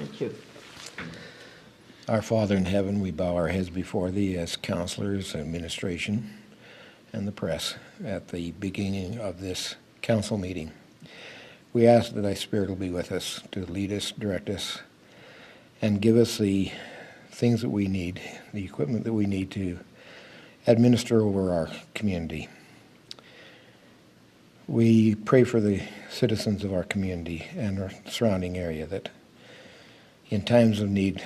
Thank you. Our Father in heaven, we bow our heads before Thee as counselors, administration, and the press at the beginning of this council meeting. We ask that Thy Spirit will be with us to lead us, direct us, and give us the things that we need, the equipment that we need to administer over our community. We pray for the citizens of our community and our surrounding area that in times of need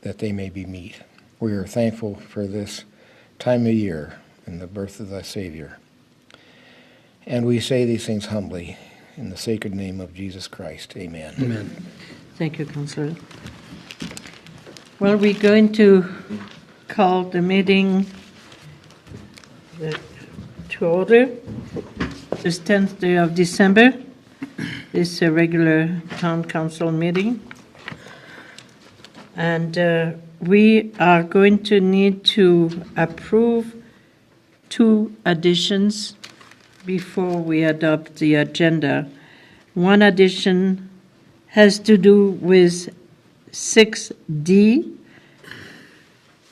that they may be met. We are thankful for this time of year and the birth of the Savior. And we say these things humbly in the sacred name of Jesus Christ. Amen. Amen. Thank you, Councillor. Well, we're going to call the meeting to order. This 10th day of December. This is a regular town council meeting. And we are going to need to approve 2 additions before we adopt the agenda. One addition has to do with 6D.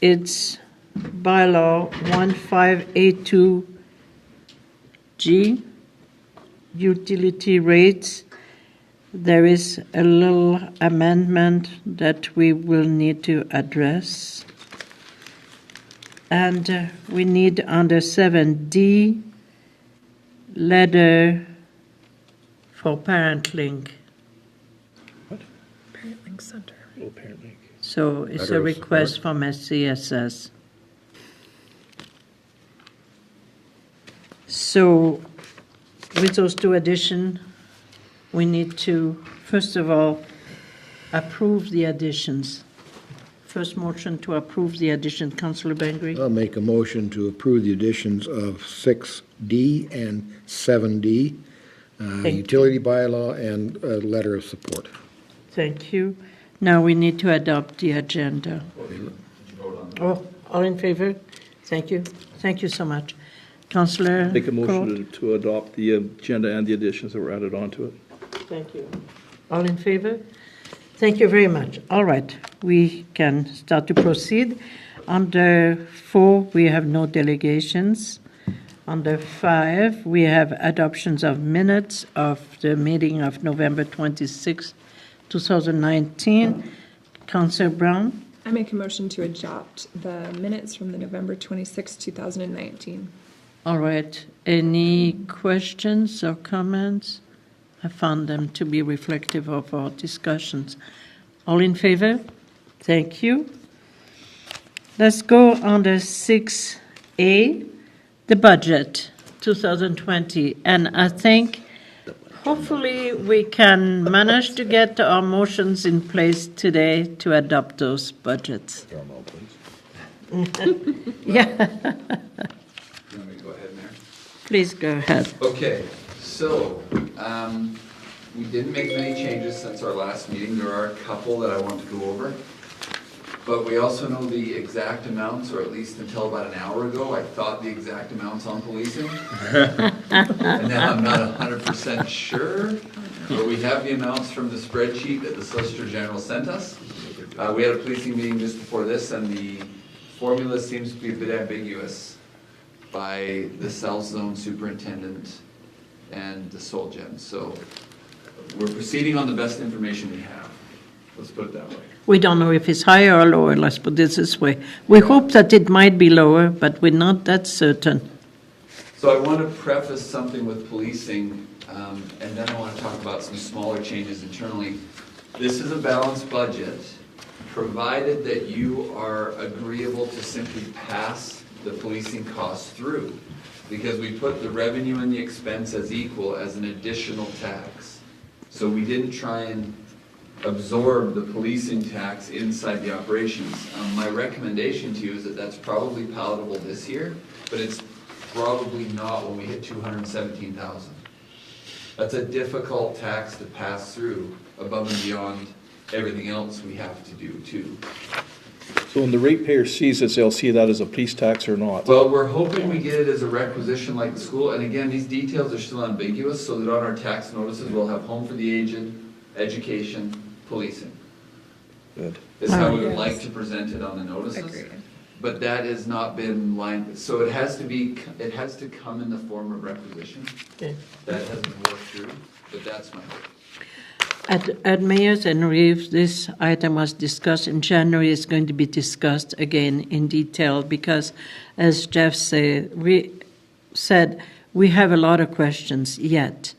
It's bylaw 1582G, utility rates. There is a little amendment that we will need to address. And we need under 7D, letter for Parent Link. What? Parent Link Center. Oh, Parent Link. So it's a request from SCSS. So with those 2 additions, we need to, first of all, approve the additions. First motion to approve the addition, Councillor Bengry. I'll make a motion to approve the additions of 6D and 7D, utility bylaw and a letter of support. Thank you. Now we need to adopt the agenda. Oh, all in favor? Thank you. Thank you so much. Councillor Make a Court? motion to adopt the agenda and the additions that were added onto it. Thank you. All in favor? Thank you very much. All right, we can start to proceed. Under 4, we have no delegations. Under 5, we have adoptions of minutes of the meeting of November 26, 2019. Councillor Brown? I make a motion to adopt the minutes from the November 26, 2019. All right. Any questions or comments? I found them to be reflective of our discussions. All in favor? Thank you. Let's go under 6A, the budget 2020. And I think hopefully we can manage to get our motions in place today to adopt those budgets. Yeah. You want me to go ahead, Mayor? Please go ahead. Okay, so we didn't make many changes since our last meeting. There are a couple that I want to go over. But we also know the exact amounts, or at least until about an hour ago, I thought the exact amounts on policing. And now I'm not 100% sure, but we have the amounts from the spreadsheet that the Solicitor General sent us. We had a policing meeting just before this, and the formula seems to be a bit ambiguous by the South Zone Superintendent and the Solgen. So we're proceeding on the best information we have. Let's put it that way. We don't know if it's higher or lower, let's put it this way. We hope that it might be lower, but we're not that certain. So I want to preface something with policing, and then I want to talk about some smaller changes internally. This is a balanced budget, provided that you are agreeable to simply pass the policing costs through, because we put the revenue and the expense as equal as an additional tax. So we didn't try and absorb the policing tax inside the operations. My recommendation to you is that that's probably palatable this year, but it's probably not when we hit 217,000. That's a difficult tax to pass through above and beyond everything else we have to do too. So when the ratepayer sees this, they'll see that as a police tax or not? Well, we're hoping we get it as a requisition like the school, and again, these details are still ambiguous, so that on our tax notices, we'll have home for the aged, education, policing. Good. is how we would Yes. like to present it on the notices. Agreed. But that has not been lined, so it has to come in the form of requisition. Okay. That hasn't worked through, but that's my hope. At Mayors and Reeves, this item was discussed in January. It's going to be discussed again in detail because, as Jeff said, we have a lot of questions yet.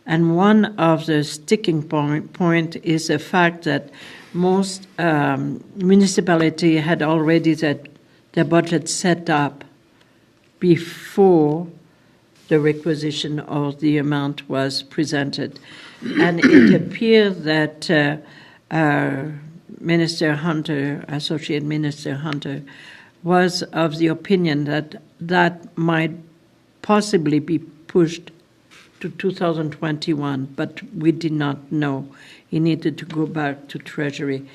And one of the sticking point is the fact that most municipality had already their budget set up before the requisition or the amount was presented. And it appeared that Minister Hunter, Associate Minister Hunter, was of the opinion that that might possibly be pushed to 2021, but we did not know. He needed to go back to Treasury.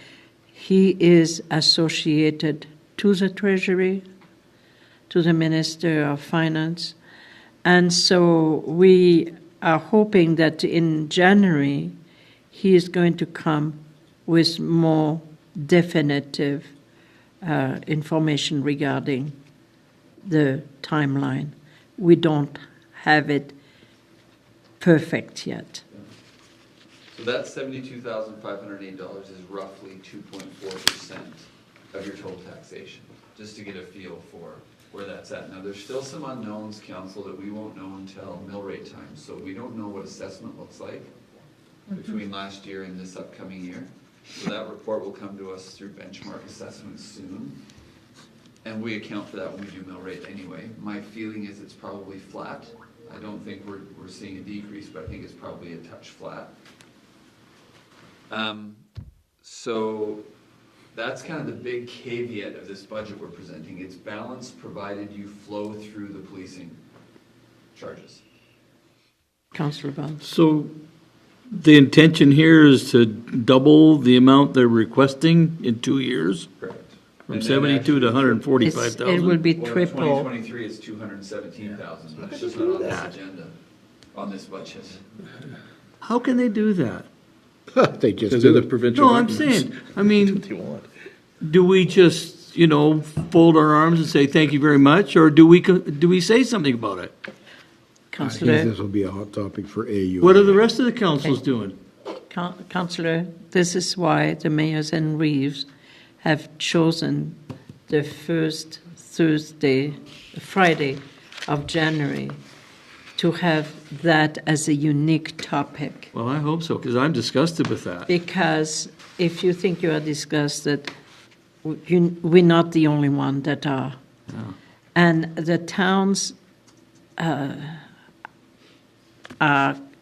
He is associated to the Treasury, to the Minister of Finance, and so we are hoping that in January he is going to come with more definitive information regarding the timeline. We don't have it perfect yet. So that $72,508 is roughly 2.4% of your total taxation, just to get a feel for where that's at. Now, there's still some unknowns, Council, that we won't know until mill rate time. So we don't know what assessment looks like between last year and this upcoming year. So that report will come to us through benchmark assessments soon. And we account for that when we do mill rate anyway. My feeling is it's probably flat. I don't think we're seeing a decrease, but I think it's probably a touch flat. So that's kind of the big caveat of this budget we're presenting. It's balanced provided you flow through the policing charges. Councillor Bond. So the intention here is to double the amount they're requesting in 2 years, Correct. from 72 to It will 145,000? be Well, in triple. 2023, it's 217,000. That's just not on this agenda, on this budget. How can they do that? They just Because do of the it. provincial. No, I'm governments. saying, I mean, What do you want? do we just, fold our arms and say thank you very much, or do we say something about it? I think Councillor, this will be a hot topic for AU. What are the rest of the councils doing? Councillor, this is why the mayors and Reeves have chosen the first Friday of January to have that as a unique topic. Well, I hope so, because I'm disgusted with that. Because if you think you are disgusted, we're not the only one that are. No. And the towns are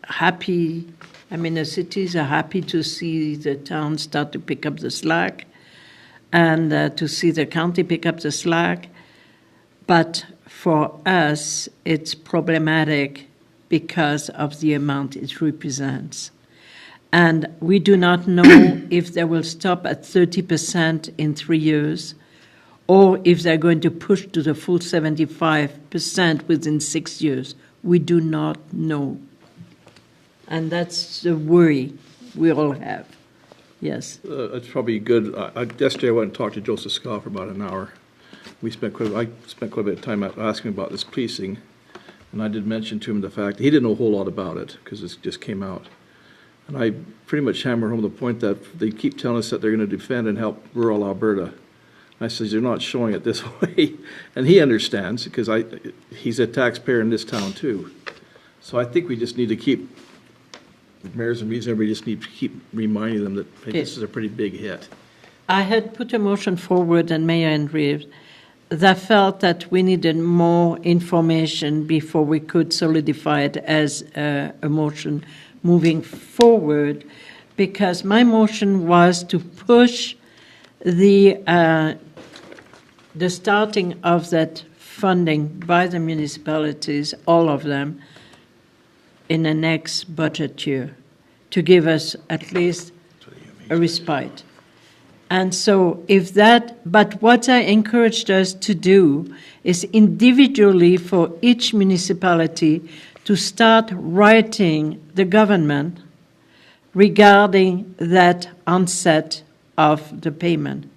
happy, the cities are happy to see the towns start to pick up the slack and to see the county pick up the slack. But for us, it's problematic because of the amount it represents. And we do not know if they will stop at 30% in 3 years or if they're going to push to the full 75% within 6 years. We do not know. And that's the worry we all have. Yes. It's probably good. Yesterday I went and talked to Joseph Scott for about an hour. I spent quite a bit of time asking him about this policing, and I did mention to him the fact that he didn't know a whole lot about it because it just came out. And I pretty much hammered home the point that they keep telling us that they're going to defend and help rural Alberta. I says, they're not showing it this way. And he understands because he's a taxpayer in this town too. So I think we just need to keep, mayors and reasons, everybody just need to keep reminding them that hey, this is a pretty big hit. I had put a motion forward, and Mayor and Reeves, that felt that we needed more information before we could solidify it as a motion moving forward, because my motion was to push the starting of that funding by the municipalities, all of them, in the next budget year, to give us at least a respite. And so but what I encouraged us to do is individually for each municipality to start writing the government regarding that onset of the payment.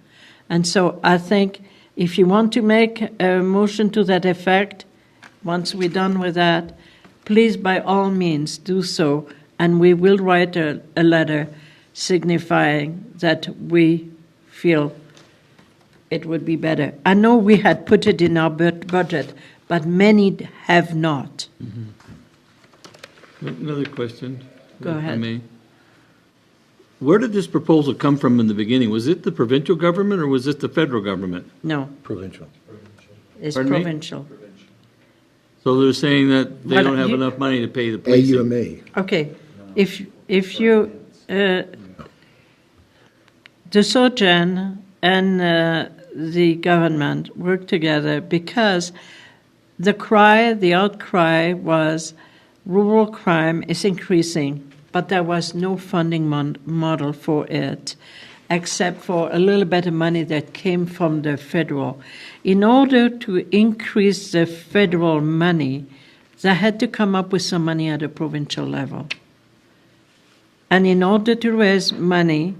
And so I think if you want to make a motion to that effect, once we're done with that, please by all means do so, and we will write a letter signifying that we feel it would be better. I know we had put it in our budget, but many have not. Another question. Go if I ahead. may. Where did this proposal come from in the beginning? Was it the provincial government or was it the federal government? No, Provincial. it's Pardon me? provincial. So they're saying that they Well, don't have you- enough money to pay the policing. AUMA. Okay, if you, the Sojan and the government work together because the outcry was rural crime is increasing, but there was no funding model for it, except for a little bit of money that came from the federal. In order to increase the federal money, they had to come up with some money at a provincial level. And in order to raise money,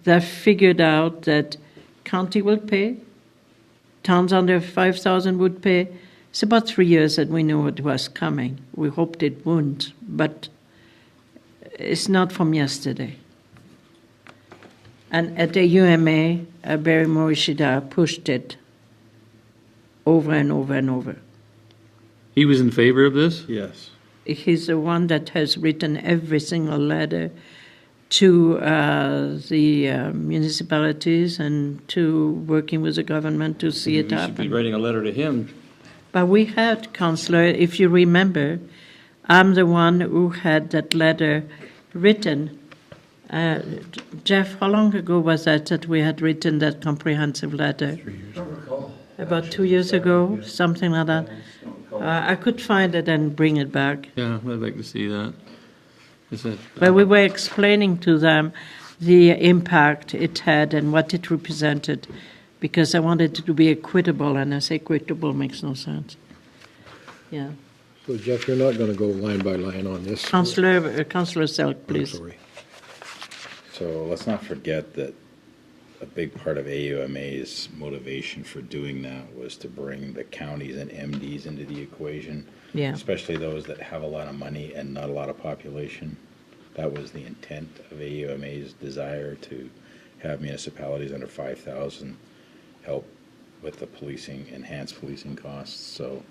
they figured out that county will pay, towns under 5,000 would pay. It's about 3 years that we knew it was coming. We hoped it wouldn't, but it's not from yesterday. And at the UMA, Barry Morishida pushed it over and over and over. He was in favor of this? Yes. He's the one that has written every single letter to the municipalities and to working with the government to see it We should be happen. writing a letter to him. But we had, Councillor, if you remember, I'm the one who had that letter written. Jeff, how long ago was that we had written that comprehensive letter? About 2 years ago, something like that. I could find it and bring it back. Yeah, I'd like to see that. Is that But we were explaining to them the impact it had and what it represented, because I wanted it to be equitable, and I say equitable makes no sense. Yeah. So Jeff, you're not going to go line by line on this? Councillor Selk, I'm please. sorry. So let's not forget that a big part of AUMA's motivation for doing that was to bring the counties and MDs into the equation. Yeah. Especially those that have a lot of money and not a lot of population. That was the intent of AUMA's desire to have municipalities under 5,000 help with the policing, enhanced policing costs. So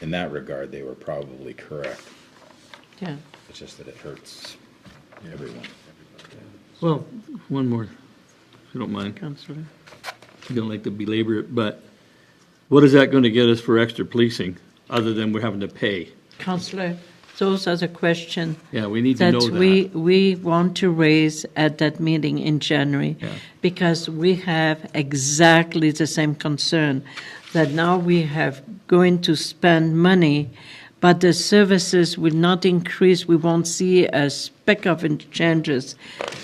in that regard, they were probably correct. Yeah. It's just that it hurts everyone. Well, one more, if you don't mind. Councillor. You don't like to belabor it, but what is that going to get us for extra policing, other than we're having to pay? Councillor, those are the questions Yeah, we need to know that that. we want to raise at that meeting in January, Yeah. because we have exactly the same concern, that now we have going to spend money, but the services will not increase. We won't see a speck of changes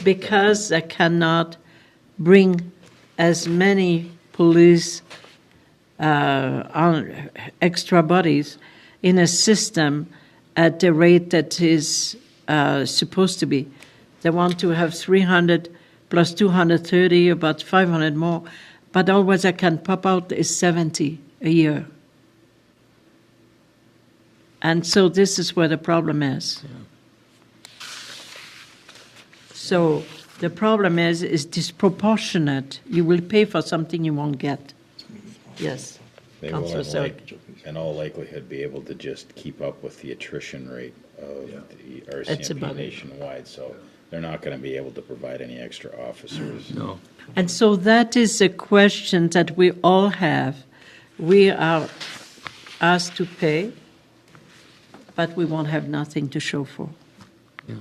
because they cannot bring as many police on extra bodies in a system at the rate that is supposed to be. They want to have 300 plus 230, about 500 more, but always I can pop out is 70 a year. And so this is where the problem is. So the problem is disproportionate. You will pay for something you won't get. Yes. They will, Councillor in all likelihood, be able to just keep up with the attrition rate of the That's about RCMP it. nationwide, so they're not going to be able to provide any extra officers. No. And so that is a question that we all have. We are asked to pay, but we won't have nothing to show for. Yeah.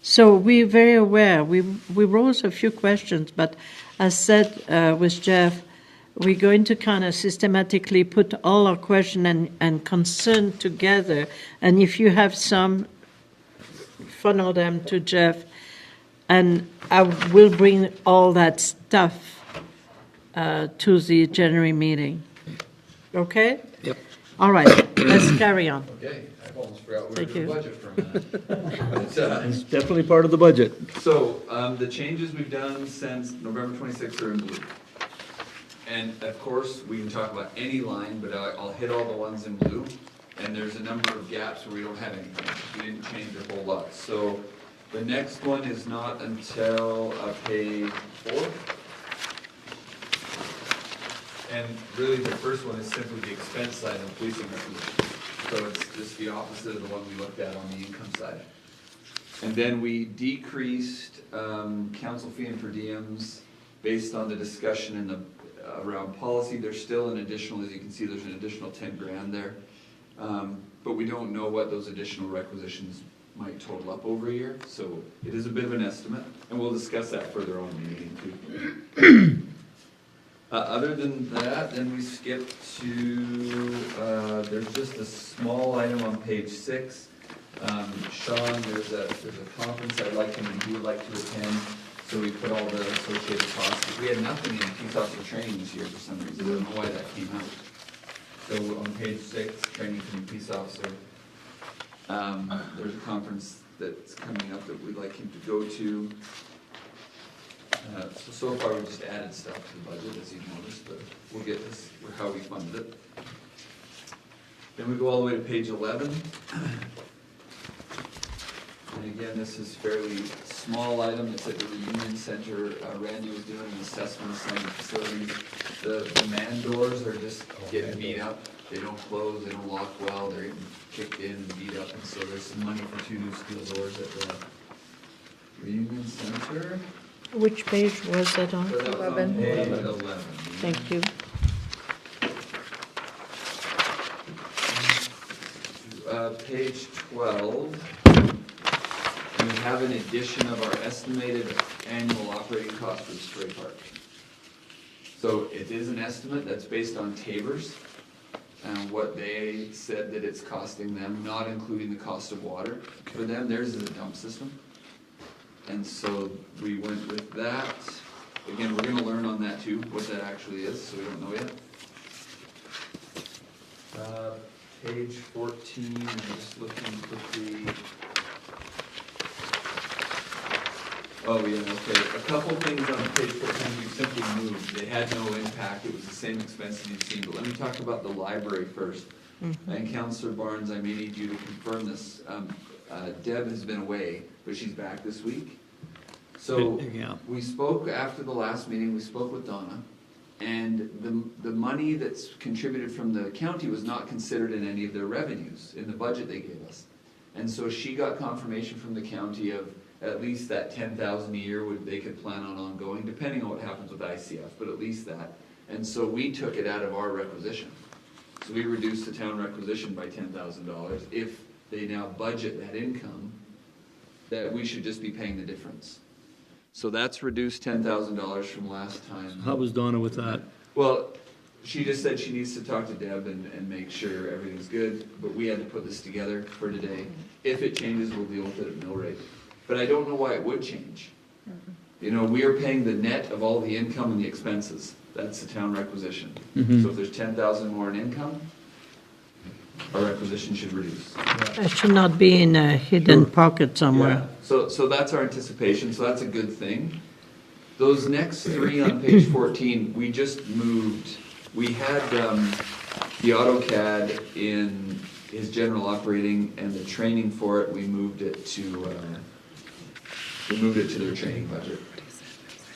So we're very aware. We rose a few questions, but as said with Jeff, we're going to kind of systematically put all our question and concern together. And if you have some, funnel them to Jeff, and I will bring all that stuff to the January meeting. Okay? Yep. All right, let's carry on. Okay, I've almost forgot we were Thank doing you. budget for a minute. But, It's definitely part of the budget. So, the changes we've done since November 26th are in blue. And of course, we can talk about any line, but I'll hit all the ones in blue. And there's a number of gaps where we don't have anything. We didn't change a whole lot. So the next one is not until page 4. And really, the first one is simply the expense side of policing requisition. So it's just the opposite of the one we looked at on the income side. And then we decreased council fee and per diems based on the discussion in the, around policy. There's still an additional, as you can see, there's an additional 10 grand there. But we don't know what those additional requisitions might total up over a year. So it is a bit of an estimate, and we'll discuss that further on in the meeting too. Other than that, then we skip to, there's just a small item on page 6. Sean, there's a conference I'd like him and he would like to attend, so we put all the associated costs. We had nothing in peace officer training this year for some reason, I don't know why that came out. So on page 6, training for new peace officer, there's a conference that's coming up that we'd like him to go to. So far we just added stuff to the budget, as you've noticed, but we'll get this, how we funded it. Then we go all the way to page 11. And again, this is fairly small item, it's at the reunion center. Randy was doing an assessment of some of the facilities. The man doors are just getting beat up. They don't close, they don't lock well, they're getting kicked in and beat up. And so there's some money for 2 new steel doors at the reunion center. Which page was that on? So that was on 11. page 11. Thank you. Page 12, we have an addition of our estimated annual operating cost for the spray park. So it is an estimate that's based on Tabors and what they said that it's costing them, not including the cost of water. For them, theirs is a dump system. And so we went with that. Again, we're gonna learn on that too, what that actually is, so we don't know yet. Page 14, I'm just looking quickly. Oh, yeah, okay. A couple things on page 14 we simply moved. They had no impact. It was the same expenses you've seen. But let me talk about the library first. And Councillor Barnes, I may need you to confirm this. Deb has been away, but she's back this week. So Yeah. we spoke after the last meeting, we spoke with Donna, and the money that's contributed from the county was not considered in any of their revenues in the budget they gave us. And so she got confirmation from the county of at least that 10,000 a year they could plan on ongoing, depending on what happens with ICF, but at least that. And so we took it out of our requisition. So we reduced the town requisition by $10,000. If they now budget that income, that we should just be paying the difference. So that's reduced $10,000 from last time. How was Donna with that? Well, she just said she needs to talk to Deb and make sure everything's good, but we had to put this together for today. If it changes, we'll deal with it at mill rate. But I don't know why it would change. You know, we are paying the net of all the income and the expenses. That's the town requisition. So if there's 10,000 more in income, our requisition should reduce. It should not be in a hidden pocket somewhere. Yeah, so that's our anticipation, so that's a good thing. Those next 3 on page 14, we just moved, we had the AutoCAD in his general operating and the training for it, we moved it to their training budget.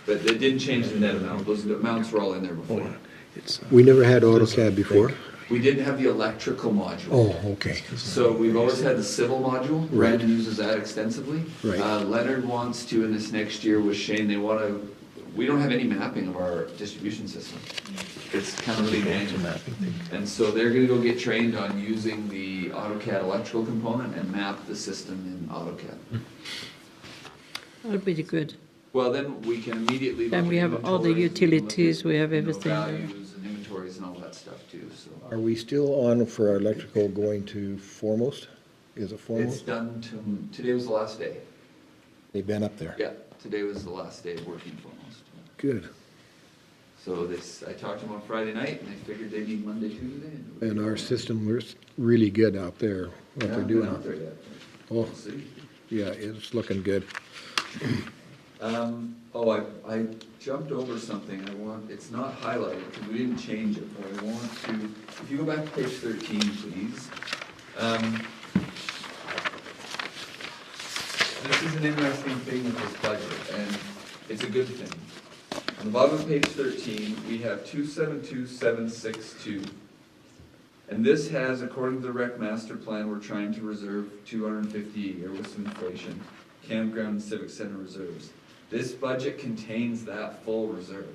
But it didn't change the net amount, those amounts were all in there before. We never had AutoCAD before? We didn't have the electrical module. Oh, okay. So we've always had the civil module. Right. Brandon uses that extensively. Right. Leonard wants to, in this next year with Shane, they want to, we don't have any mapping of our distribution system. It's kind of really manual. And so they're going to go get trained on using the AutoCAD electrical component and map the system in AutoCAD. That would be good. Well, then we can immediately. Then look we at have all the inventories, we can look utilities, at, we have you know, everything there. Values and inventories and all that stuff too, so. Are we still on for our electrical going to Foremost? Is it It's Foremost? done today was the last day. They've been up there. Yeah, today was the last day of working for almost. Good. So I talked to them on Friday night, and they figured they need Monday, Tuesday. And our system was really good out there, what they're doing. Out there yet. Oh, We'll see. yeah, it's looking good. I jumped over something. It's not highlighted because we didn't change it, but I want to, if you go back to page 13, please. This is an interesting thing with this budget, and it's a good thing. On the bottom of page 13, we have 272762. And this has, according to the rec master plan, we're trying to reserve $250 a year with some inflation, campground and civic center reserves. This budget contains that full reserve.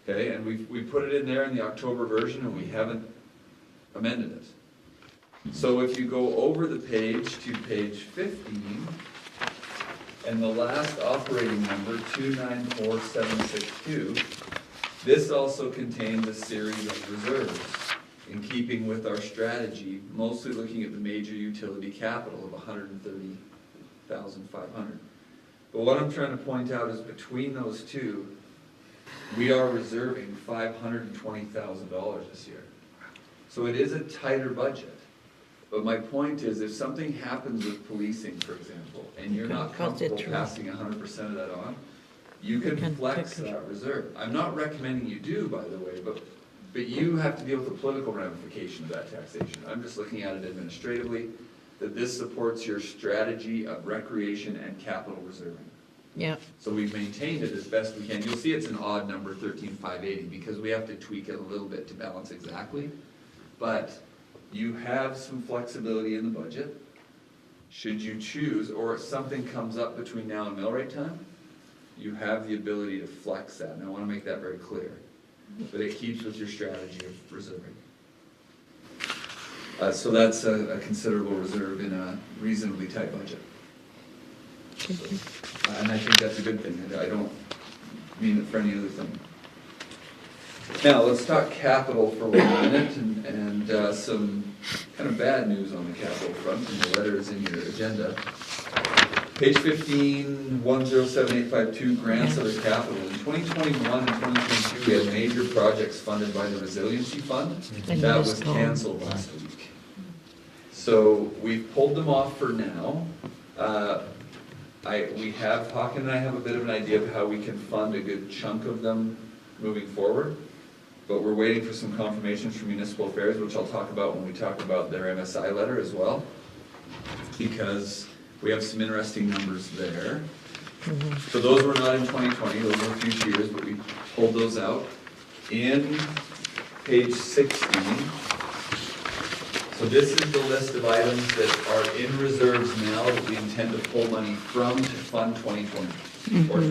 Okay, and we put it in there in the October version, and we haven't amended it. So if you go over the page to page 15, and the last operating number, 294762, this also contains a series of reserves in keeping with our strategy, mostly looking at the major utility capital of $130,500. But what I'm trying to point out is between those two, we are reserving $520,000 this year. So it is a tighter budget. But my point is, if something happens with policing, for example, and you're not comfortable passing 100% of that on, you can flex that reserve. I'm not recommending you do, by the way, but you have to deal with the political ramification of that taxation. I'm just looking at it administratively, that this supports your strategy of recreation and capital reserving. Yeah. So we've maintained it as best we can. You'll see it's an odd number, 13,580, because we have to tweak it a little bit to balance exactly. But you have some flexibility in the budget. Should you choose, or if something comes up between now and mill rate time, you have the ability to flex that. And I want to make that very clear. But it keeps with your strategy of reserving. So that's a considerable reserve in a reasonably tight budget. And I think that's a good thing. I don't mean it for any other thing. Now, let's talk capital for 1 minute and some kind of bad news on the capital front, and the letter is in your agenda. Page 15, 107852, grants other capital. In 2021 and 2022, we had major projects funded by the Resiliency Fund. That was canceled last week. So we've pulled them off for now. Hawken and I have a bit of an idea of how we can fund a good chunk of them moving forward. But we're waiting for some confirmations from Municipal Affairs, which I'll talk about when we talk about their MSI letter as well. Because we have some interesting numbers there. So those were not in 2020, those were future years, but we pulled those out. In page 16, so this is the list of items that are in reserves now that we intend to pull money from to fund 2020, or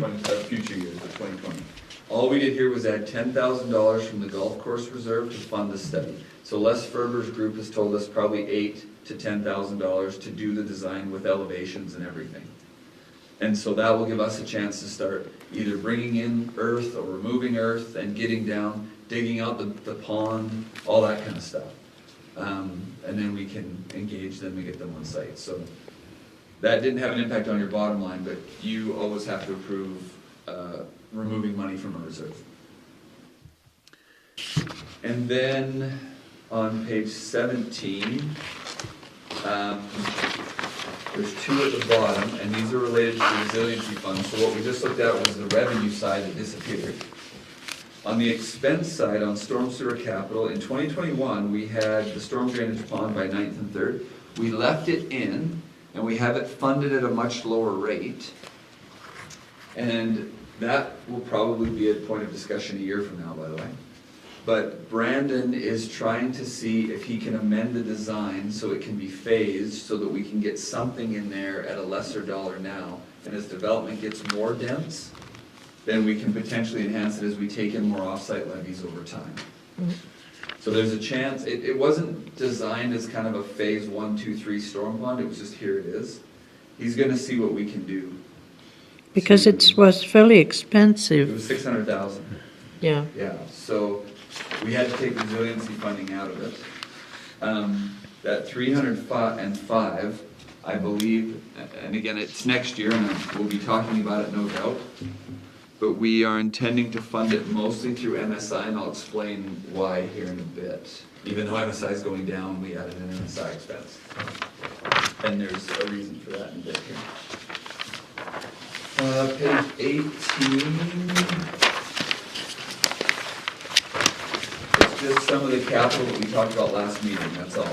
future years of 2020. All we did here was add $10,000 from the golf course reserve to fund the study. So Les Ferber's group has told us probably $8,000 to $10,000 to do the design with elevations and everything. And so that will give us a chance to start either bringing in earth or removing earth and getting down, digging out the pond, all that kind of stuff. And then we can engage them and get them on site. So that didn't have an impact on your bottom line, but you always have to approve removing money from a reserve. And then on page 17, there's two at the bottom, and these are related to the resiliency fund. So what we just looked at was the revenue side that disappeared. On the expense side, on storm sewer capital, in 2021, we had the storm drainage pond by 9th and 3rd. We left it in, and we have it funded at a much lower rate. And that will probably be a point of discussion a year from now, by the way. But Brandon is trying to see if he can amend the design so it can be phased so that we can get something in there at a lesser dollar now. And as development gets more dense, then we can potentially enhance it as we take in more off-site levies over time. So there's a chance, it wasn't designed as kind of a phase 1, 2, 3 storm pond, it was just here it is. He's gonna see what we can do. Because it was fairly It expensive. was $600,000. Yeah. Yeah, so we had to take resiliency funding out of it. That 305, I believe, and again, it's next year, and we'll be talking about it, no doubt. but we are intending to fund it mostly through MSI, and I'll explain why here in a bit. Even though MSI is going down, we added an MSI expense. And there's a reason for that in a bit here. Page 18. It's just some of the capital that we talked about last meeting, that's all.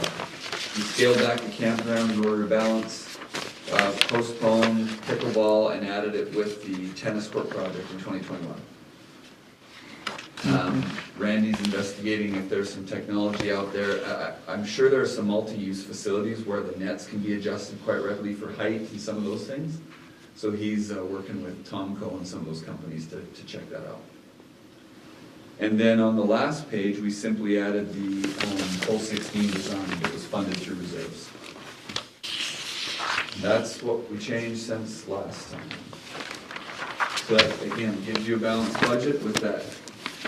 We scaled back the campground in order to balance, postponed pickleball and added it with the tennis court project in 2021. Randy's investigating if there's some technology out there. I'm sure there are some multi-use facilities where the nets can be adjusted quite readily for height and some of those things. So he's working with Tomco and some of those companies to check that out. And then on the last page, we simply added the 016 design that was funded through reserves. That's what we changed since last time. So that, again, gives you a balanced budget with that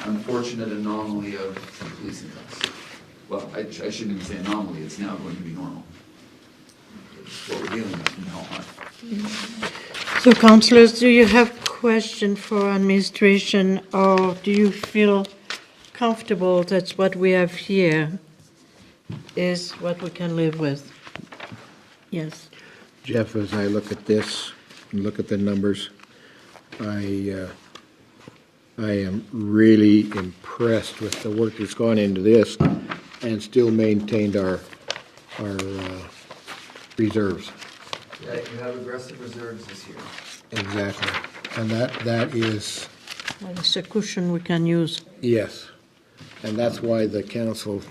unfortunate anomaly of policing costs. Well, I shouldn't even say anomaly, it's now going to be normal. It's what we're dealing with from now on. So councillors, do you have questions for administration, or do you feel comfortable that what we have here is what we can live with? Yes. Jeff, as I look at this and look at the numbers, I am really impressed with the work that's gone into this and still maintained our reserves. Yeah, you have aggressive reserves this year. Exactly. And that is, Well, it's a cushion we can use yes. And that's why the council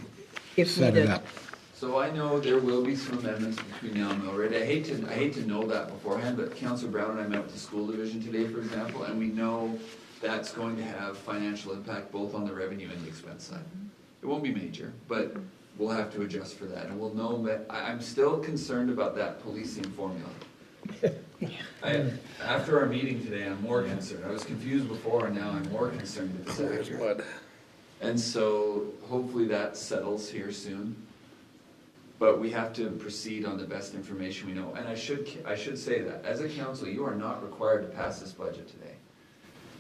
if set it needed. up. So I know there will be some amendments between now and mill rate. I hate to know that beforehand, but Councillor Brown and I met with the school division today, for example, and we know that's going to have financial impact both on the revenue and the expense side. It won't be major, but we'll have to adjust for that, and we'll know that. I'm still concerned about that policing formula. After our meeting today, I'm more concerned. I was confused before, and now I'm more concerned that it's accurate. And so hopefully that settles here soon. But we have to proceed on the best information we know. And I should say that, as a council, you are not required to pass this budget today.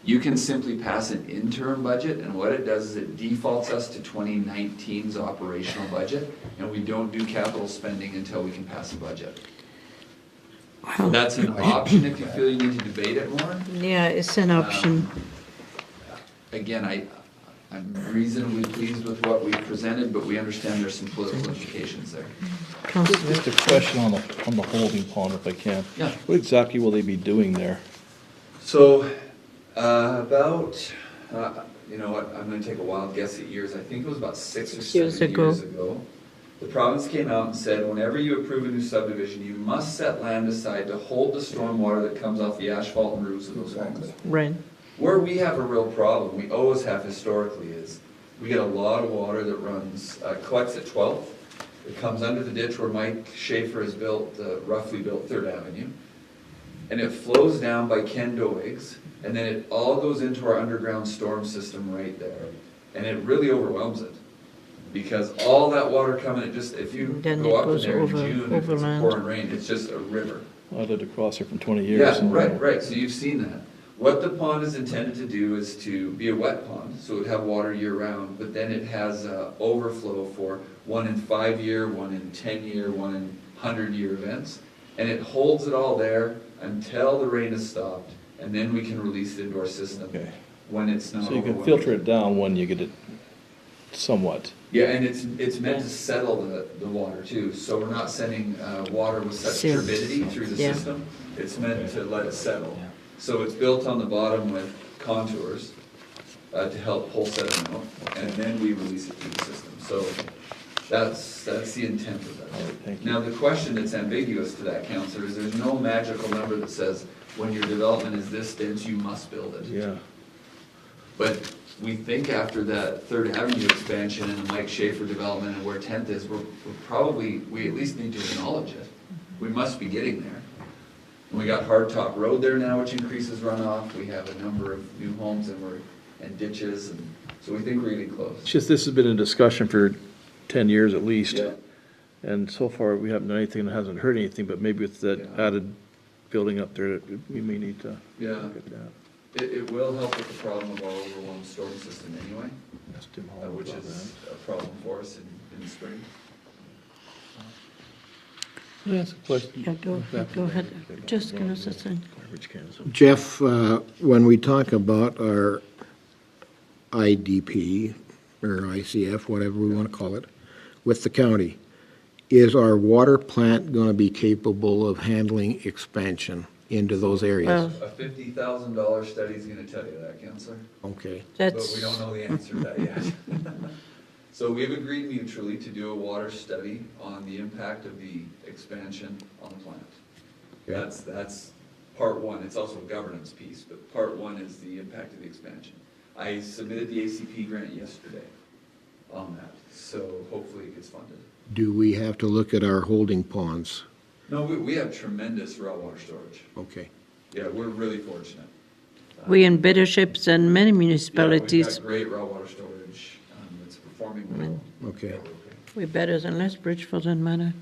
You can simply pass an interim budget, and what it does is it defaults us to 2019's operational budget, and we don't do capital spending until we can pass a budget. Well, That's an option if you feel you need to debate it more. yeah, it's an option. Again, I'm reasonably pleased with what we presented, but we understand there's some political implications there. Councillor, Just a question on the holding pond, if I can. Yeah. What exactly will they be doing there? So, you know what, I'm gonna take a wild guess at years. I think it was about 6 or 7 Years ago. years ago. The province came out and said, whenever you approve a new subdivision, you must set land aside to hold the stormwater that comes off the asphalt and roofs of those homes. right. Where we have a real problem, we always have historically, is we get a lot of water that runs, collects at 12th. It comes under the ditch where Mike Schaefer has roughly built 3rd Avenue. And it flows down by Ken Doig's, and then it all goes into our underground storm system right there. And it really overwhelms it. Because all that water coming, if you Then go it up in goes there in over- June, if it's overland. pouring rain, it's just a river. I lived across here for 20 years. Yeah, so- right, so you've seen that. What the pond is intended to do is to be a wet pond, so it would have water year-round, but then it has overflow for 1 in 5 year, 1 in 10 year, 1 in 100-year events. And it holds it all there until the rain has stopped, and then we can release it into our system Okay. when it's not So you can overwhelmed. filter it down when you get it somewhat. Yeah, and it's meant to settle the water too, so we're not sending water with such Silt. turbidity through the Yeah. system. It's meant to let it settle. So it's built on the bottom with contours to help pull sediment out, and then we release it through the system. So that's the intent of that. Thank you. Now, the question that's ambiguous to that, councillor, is there's no magical number that says, when your development is this dense, you must build it. Yeah. But we think after that 3rd Avenue expansion and the Mike Schaefer development and where 10th is, we at least need to acknowledge it. We must be getting there. And we got Hardtop Road there now, which increases runoff. We have a number of new homes and ditches, and so we think we're getting close. It's just, this has been in discussion for 10 years at least. Yeah. And so far, we haven't done anything that hasn't hurt anything, but maybe with that Yeah. added building up there, we may need to Yeah. look at that. It will help with the problem of our overwhelmed storm system anyway, Ask Tim Hall which about is a problem for us in the spring. Can I ask a question? Yeah, go ahead. Just gonna say something. garbage cans. Jeff, when we talk about our IDP, or ICF, whatever we want to call it, with the county, is our water plant going to be capable of handling expansion into those areas? Well, A $50,000 study is gonna tell you that, Counselor. Okay. But that's, we don't know the answer to that yet. So we've agreed mutually to do a water study on the impact of the expansion on the plant. Yeah. That's part one. It's also a governance piece, but part one is the impact of the expansion. I submitted the ACP grant yesterday on that, so hopefully it gets funded. Do we have to look at our holding ponds? No, we have tremendous raw water storage. Okay. Yeah, we're really fortunate. we in better shape than many Yeah, municipalities. we've got great raw water storage. It's performing well. Okay. Yeah, we're okay. We're better than Lethbridge for that matter.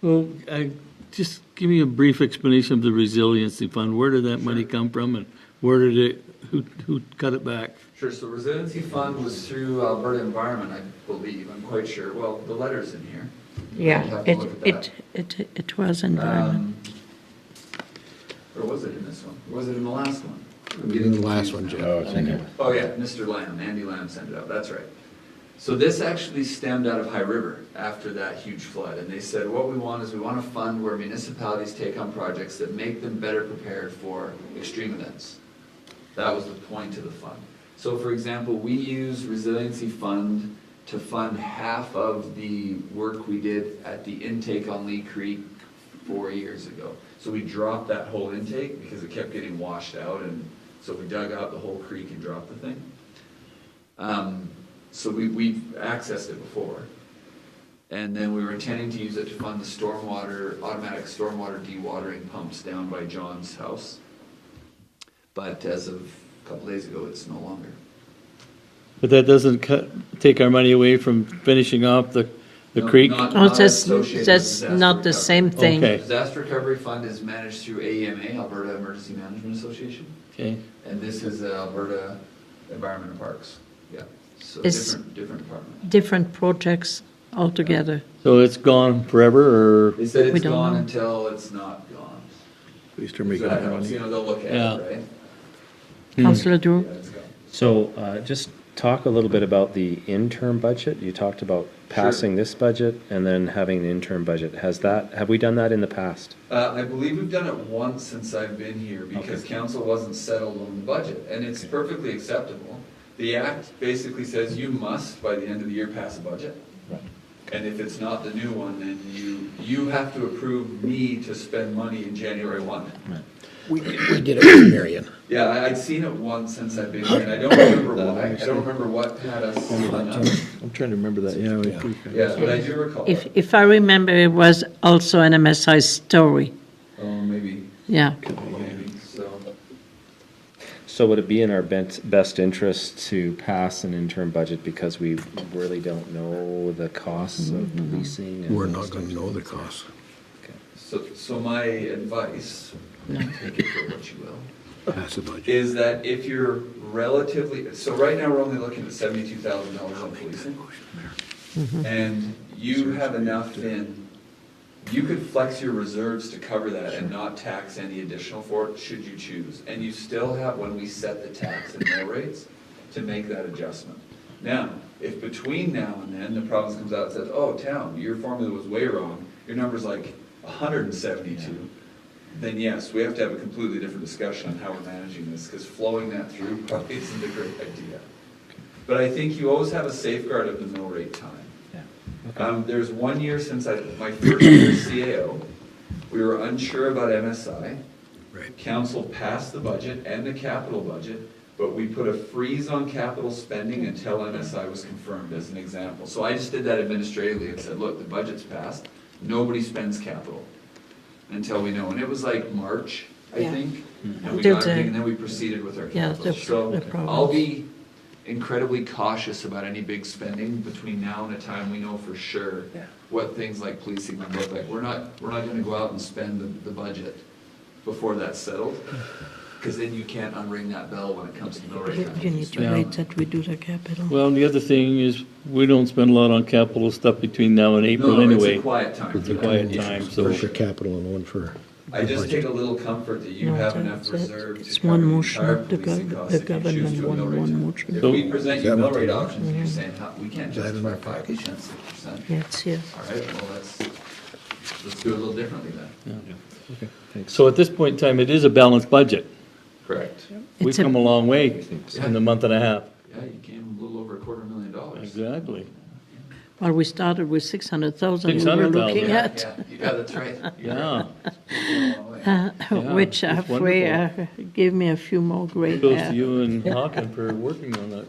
Well, just give me a brief explanation of the resiliency fund. Where did that money come from, and where did it, who cut it back? Sure, so resiliency fund was through Alberta Environment, I believe, I'm quite sure, well, the letter's in here. Yeah, I'll have to look at it was environment. Or was it in this one? Or was it in the last one? I'm In getting the last confused one, now. Oh, it's in there. Oh, yeah, Mr. Lamb, Andy Lamb sent it out, that's right. So this actually stemmed out of High River after that huge flood, and they said, what we want is we want a fund where municipalities take on projects that make them better prepared for extreme events. That was the point of the fund. So for example, we use resiliency fund to fund half of the work we did at the intake on Lee Creek 4 years ago. So we dropped that whole intake because it kept getting washed out, and so we dug out the whole creek and dropped the thing. So we've accessed it before. And then we were intending to use it to fund the stormwater, automatic stormwater dewatering pumps down by John's house. But as of a couple days ago, it's no longer. But that doesn't take our money away from finishing off the No, creek? not- Oh, not associated with that's disaster not the recovery. same thing. Okay. Disaster Recovery Fund is managed through AEMA, Alberta Emergency Management Association, Okay. and this is Alberta Environment and Parks. Yeah, so It's- different department. Different projects altogether. So it's gone forever, or? They said We it's don't gone know. until it's not gone. Please So turn me that on. helps, you know, they'll look at Yeah. it, right? Councillor Drew? Yeah, it's gone. So just talk a little bit about the interim budget. You talked about passing this budget and then having an interim budget. Have we done that in the past? I believe we've done it once since I've been here, because council wasn't settled on the budget, and it's perfectly acceptable. The act basically says you must, by the end of the year, pass a budget. And if it's not the new one, then you have to approve me to spend money in January 1. We did it with Marion. Yeah, I'd seen it once since I've been here, and I don't remember why. I don't remember what had us hung up. I'm trying to remember that, yeah. Yeah, but I do recall If, it. if I remember, it was also an MSI story. Oh, maybe, Yeah. maybe, so. So would it be in our best interest to pass an interim budget because we really don't know the costs of leasing? and We're those not going to types know of the things? cost. Okay. So my advice, take it for what you will, Pass the budget. is that if you're relatively, so right now we're only looking at $72,000 on policing. And you have enough in, you could flex your reserves to cover that and not tax any additional for it, should you choose. And you still have, when we set the tax and mill rates, to make that adjustment. Now, if between now and then, the province comes out and says, oh, town, your formula was way wrong, your number's like 172, then yes, we have to have a completely different discussion on how we're managing this, because flowing that through probably isn't a great idea. But I think you always have a safeguard of the mill rate time. There's 1 year since my first year as CAO, we were unsure about MSI. Right. Council passed the budget and the capital budget, but we put a freeze on capital spending until MSI was confirmed, as an example. So I just did that administratively and said, look, the budget's passed, nobody spends capital until we know. And it was like March, I Yeah. think, and we Did got the- everything, and then we proceeded with our Yeah, capital. the So province. I'll be incredibly cautious about any big spending between now and the time we know for sure what things like policing would look like. We're not gonna go out and spend the budget before that's settled. because then you can't unring that bell when it comes to mill rate time. You need to Yeah. wait that we do the capital. Well, and the other thing is, we don't spend a lot on capital stuff between now and April No, it's anyway. a quiet time. It's a quiet time, so. One for capital and one for. I just take a little comfort that you No, have that's enough it. reserve It's to cover one the motion, entire the policing gov- costs the if you choose government, to a one- mill rate one time. motion. If So- we present Is you that mill what rate they- options, and you're saying, we can't that in justify our 5%, 6%. Yeah, it's here. All right, well, let's do it a little differently then. So at this point in time, it is a balanced budget. Correct. We've It's a- come a long way in a month and a half. Yeah, you came a little over $250,000. Exactly. Well, we started with 600,000 we were 600,000. looking Yeah, at, yeah, that's right. You're Yeah. right. Yeah, which it's halfway gave me a few more gray Kudos to hair. you and Hawken for working on that,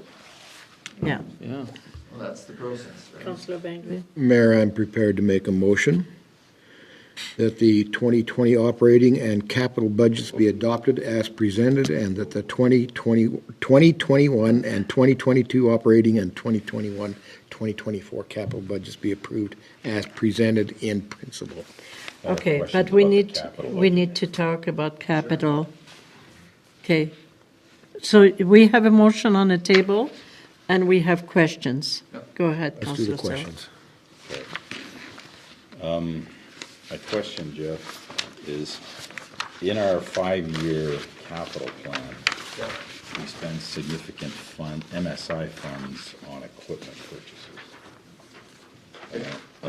Yeah. yeah. Well, that's the process, right? Councillor Bengry? Mayor, I'm prepared to make a motion that the 2020 operating and capital budgets be adopted as presented, and that the 2021 and 2022 operating and 2024 capital budgets be approved as presented in principle. I have Okay, questions but we about the need, capital we budget. need to talk about capital. Okay. So we have a motion on the table, and we have questions. Yep. Go ahead, Let's do the Councillor Sells. questions. My question, Jeff, is in our 5-year capital plan, we spend significant MSI funds on equipment purchases.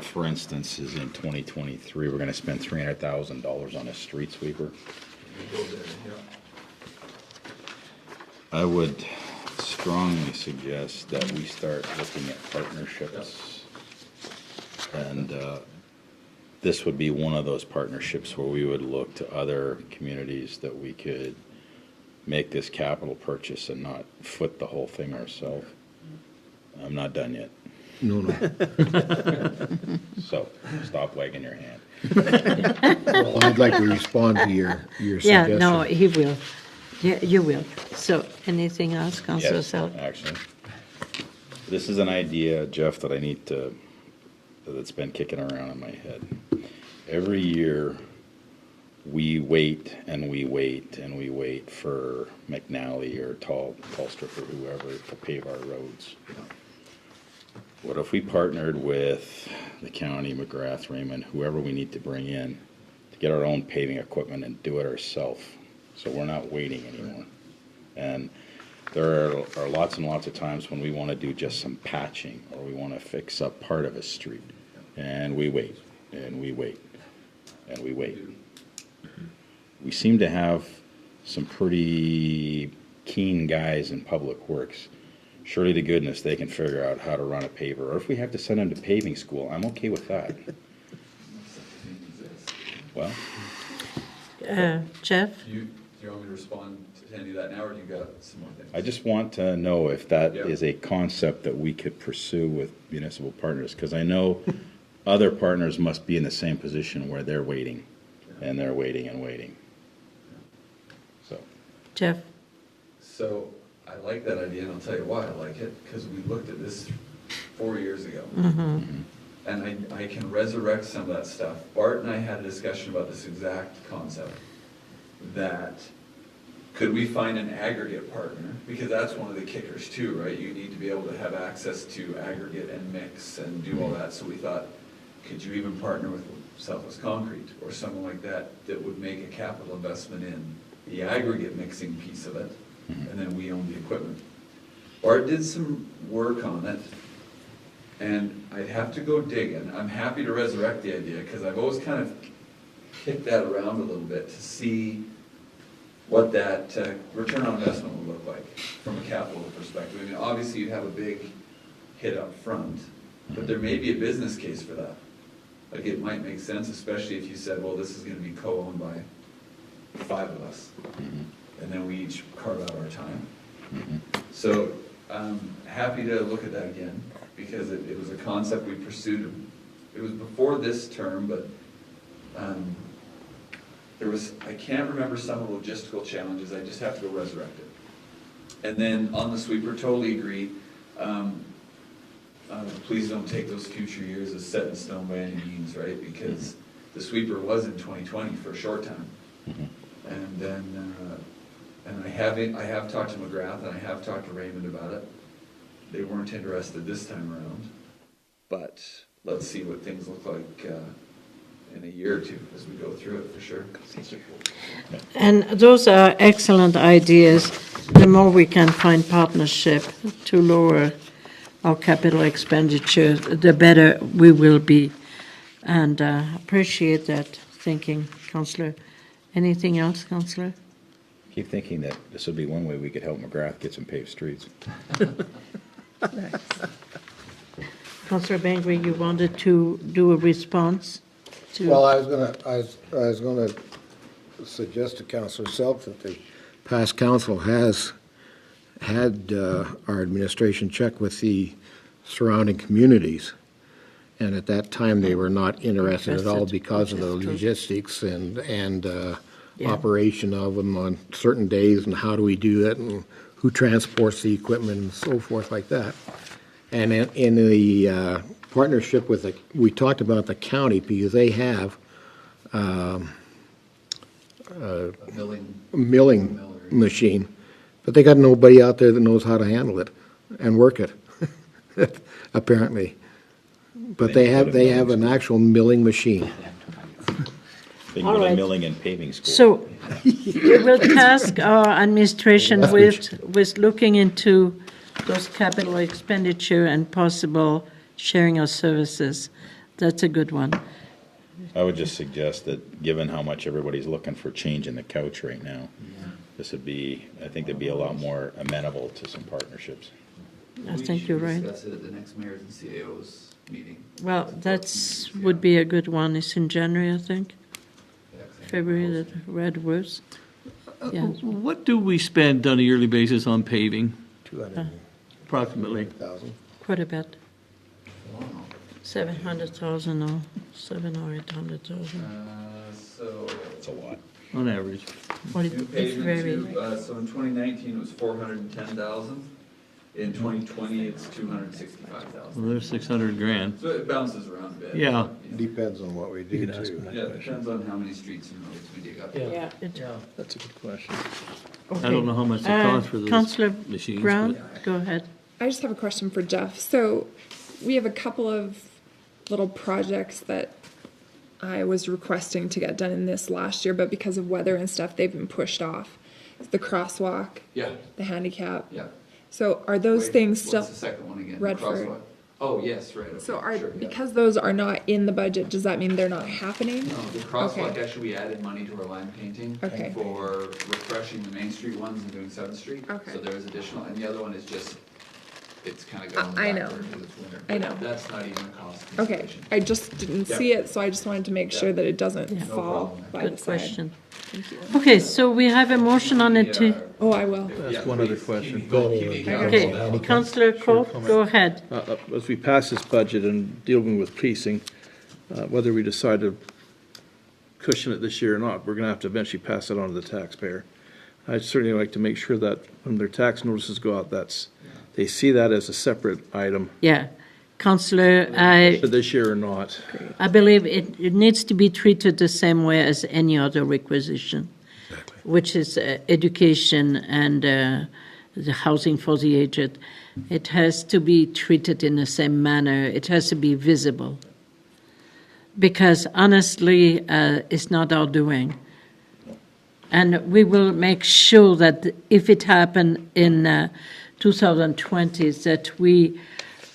For instance, is in 2023, we're gonna spend $300,000 on a street sweeper. I would strongly suggest that we start looking at partnerships. And this would be one of those partnerships where we would look to other communities that we could make this capital purchase and not foot the whole thing ourselves. I'm not done yet, No, no. so stop wagging your hand. Well, I'd like to respond to your Yeah, suggestion. no, he will. Yeah, you will. So anything else, Councillor Yes, Sells? actually. This is an idea, Jeff, that I need to, that's been kicking around in my head. Every year, we wait and we wait and we wait for McNally or Tallstrip or whoever to pave our roads. What if we partnered with the county, McGrath, Raymond, whoever we need to bring in, to get our own paving equipment and do it ourselves, so we're not waiting anymore? And there are lots and lots of times when we want to do just some patching, or we want to fix up part of a street, and we wait, and we wait, and we wait. We seem to have some pretty keen guys in Public Works. Surely to goodness they can figure out how to run a paver, or if we have to send them to paving school, I'm okay with that. Well, Jeff? Do you want me to respond to any of that now, or do you got some more things? I just want to know if that Yeah. is a concept that we could pursue with municipal partners, because I know other partners must be in the same position where they're waiting, and they're waiting and waiting. So, Jeff? So I like that idea, and I'll tell you why I like it, because we looked at this 4 years ago. And I can resurrect some of that stuff. Bart and I had a discussion about this exact concept, that could we find an aggregate partner? Because that's one of the kickers too, right? You need to be able to have access to aggregate and mix and do all that. So we thought, could you even partner with Southwest Concrete or someone like that that would make a capital investment in the aggregate mixing piece of it, and then we own the equipment. Bart did some work on it, and I'd have to go digging. I'm happy to resurrect the idea, because I've always kind of kicked that around a little bit to see what that return on investment would look like from a capital perspective. I mean, obviously you'd have a big hit up front, but there may be a business case for that. Like, it might make sense, especially if you said, well, this is gonna be co-owned by 5 of us, and then we each carve out our time. So I'm happy to look at that again, because it was a concept we pursued. It was before this term, but there was, I can't remember some of the logistical challenges, I just have to go resurrect it. And then on the sweeper, totally agree. Please don't take those future years as set in stone by any means, right? Because the sweeper was in 2020 for a short time. And then I have talked to McGrath and I have talked to Raymond about it. They weren't interested this time around, but let's see what things look like in a year or two as we go through it, for sure. And those are excellent ideas. The more we can find partnership to lower our capital expenditure, the better we will be. And appreciate that thinking, Councillor. Anything else, Councillor? Keep thinking that this would be one way we could help McGrath get some paved streets. Councillor Bengry, you wanted to do a response to? Well, I was gonna suggest to Councillor Selk that the past council has had our administration check with the surrounding communities. And at that time, they were not interested at all Interested, because of the which is true. logistics and Yeah. operation of them on certain days, and how do we do it, and who transports the equipment, and so forth like that. And in the partnership with we talked about the county, because they have A milling. a milling machine, but they got nobody out there that knows how to handle it and work it, apparently. But they have an actual milling machine. They All can go right. to milling and paving school. So we will task our administration with looking into those capital expenditure and possible sharing of services. That's a good one. I would just suggest that, given how much everybody's looking for change in the couch right now, this would be, I think they'd be a lot more amenable to some partnerships. I think you're right. We should discuss it at the next mayors and CAOs meeting. Well, would be a good one. It's in January, I think. February, that Red was. Yeah. What do we spend on a yearly basis on paving, 200,000. approximately? Quite a bit. 700,000 or 700,000 or 800,000. So, That's a lot. On average. Well, new it's pavement very, so in 2019, it was 410,000. In 2020, it's 265,000. Well, there's 600 grand. So it bounces around a bit. Yeah. Depends on what we do, too. Yeah, it depends on how many streets and roads we dig up. yeah. That's a good question. I don't know how much it costs for those Councillor machines. Brown, but- go ahead. I just have a question for Jeff. So we have a couple of little projects that I was requesting to get done in this last year, but because of weather and stuff, they've been pushed off. The crosswalk, Yeah, the handicap. yeah. So are those Wait, things still? What's the second one again? Redford. Crosswalk? Oh, yes, right. Okay, So are, sure, yeah. because those are not in the budget, does that mean they're not happening? No, the crosswalk, Okay. actually, we added money to our line painting Okay. for refreshing the Main Street ones and doing 7th Street. Okay. So there is additional, and the other one is just, it's kind of going I know. backward because it's winter. I know. That's not even a cost Okay, consideration. I just didn't Yeah. see it, so I just wanted to make sure that it doesn't Yeah. No fall problem. by the Good side. question. Okay, so we have a motion on it too. Oh, I will. That's one other question. Okay, Councillor Cope, go ahead. As we pass this budget and dealing with policing, whether we decide to cushion it this year or not, we're gonna have to eventually pass it on to the taxpayer. I'd certainly like to make sure that when their tax notices go out, they see that as a separate item, Yeah. Councillor, for this year or not. I believe it needs to be treated the same way as any other requisition, which is education and the housing for the aged. It has to be treated in the same manner. It has to be visible. Because honestly, it's not our doing. And we will make sure that if it happened in 2020, that we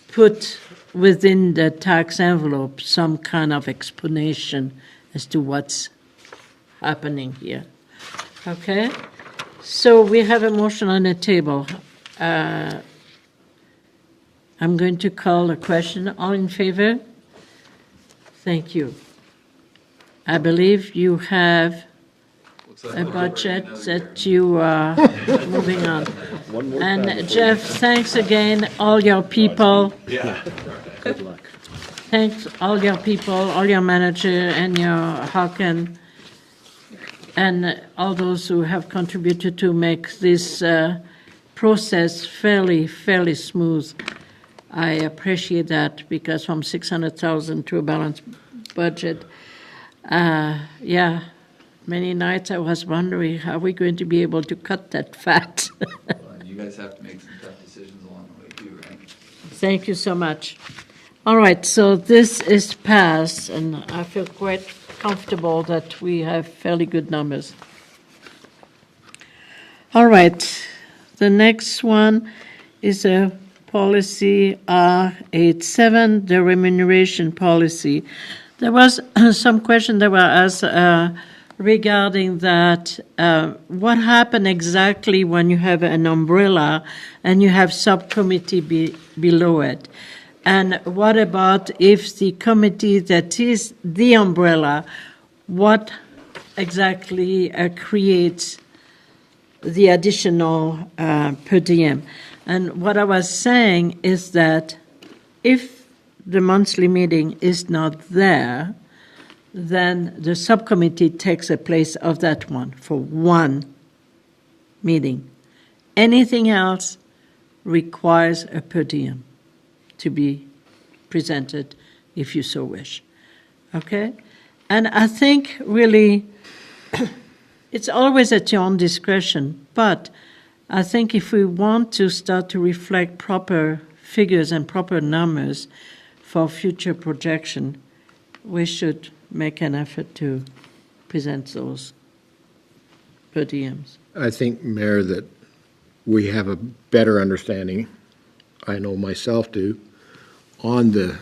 put within the tax envelope some kind of explanation as to what's happening here. Okay? So we have a motion on the table. I'm going to call a question. All in favor? Thank you. I believe you have Looks like a we're budget another that you are moving on. And Jeff, thanks again, all your people. Yeah. Good luck. Thanks, all your people, all your manager and your Hawken, and all those who have contributed to make this process fairly smooth. I appreciate that, because from 600,000 to a balanced budget, yeah, many nights I was wondering, how are we going to be able to cut that fat? Well, you guys have to make some tough decisions along the way too, right? Thank you so much. All right, so this is passed, and I feel quite comfortable that we have fairly good numbers. All right, the next one is a policy R87, the remuneration policy. There was some question that were asked regarding that. What happened exactly when you have an umbrella and you have subcommittee below it? And what about if the committee that is the umbrella, what exactly creates the additional per diem? And what I was saying is that if the monthly meeting is not there, then the subcommittee takes a place of that one for one meeting. Anything else requires a per diem to be presented if you so wish. Okay? And I think really it's always at your own discretion, but I think if we want to start to reflect proper figures and proper numbers for future projection, we should make an effort to present those per diems. I think, Mayor, that we have a better understanding, I know myself do, on the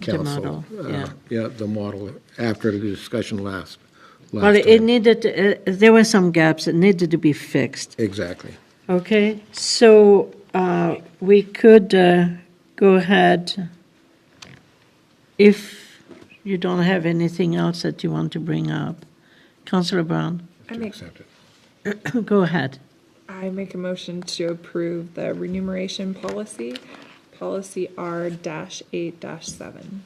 council. model, yeah. The model, after the discussion last Well, it time. needed, there were some gaps that needed to be fixed. Exactly. Okay, so we could go ahead, if you don't have anything else that you want to bring up. Councillor Brown, To accept it. go ahead. I make a motion to approve the remuneration policy, policy R-8-7.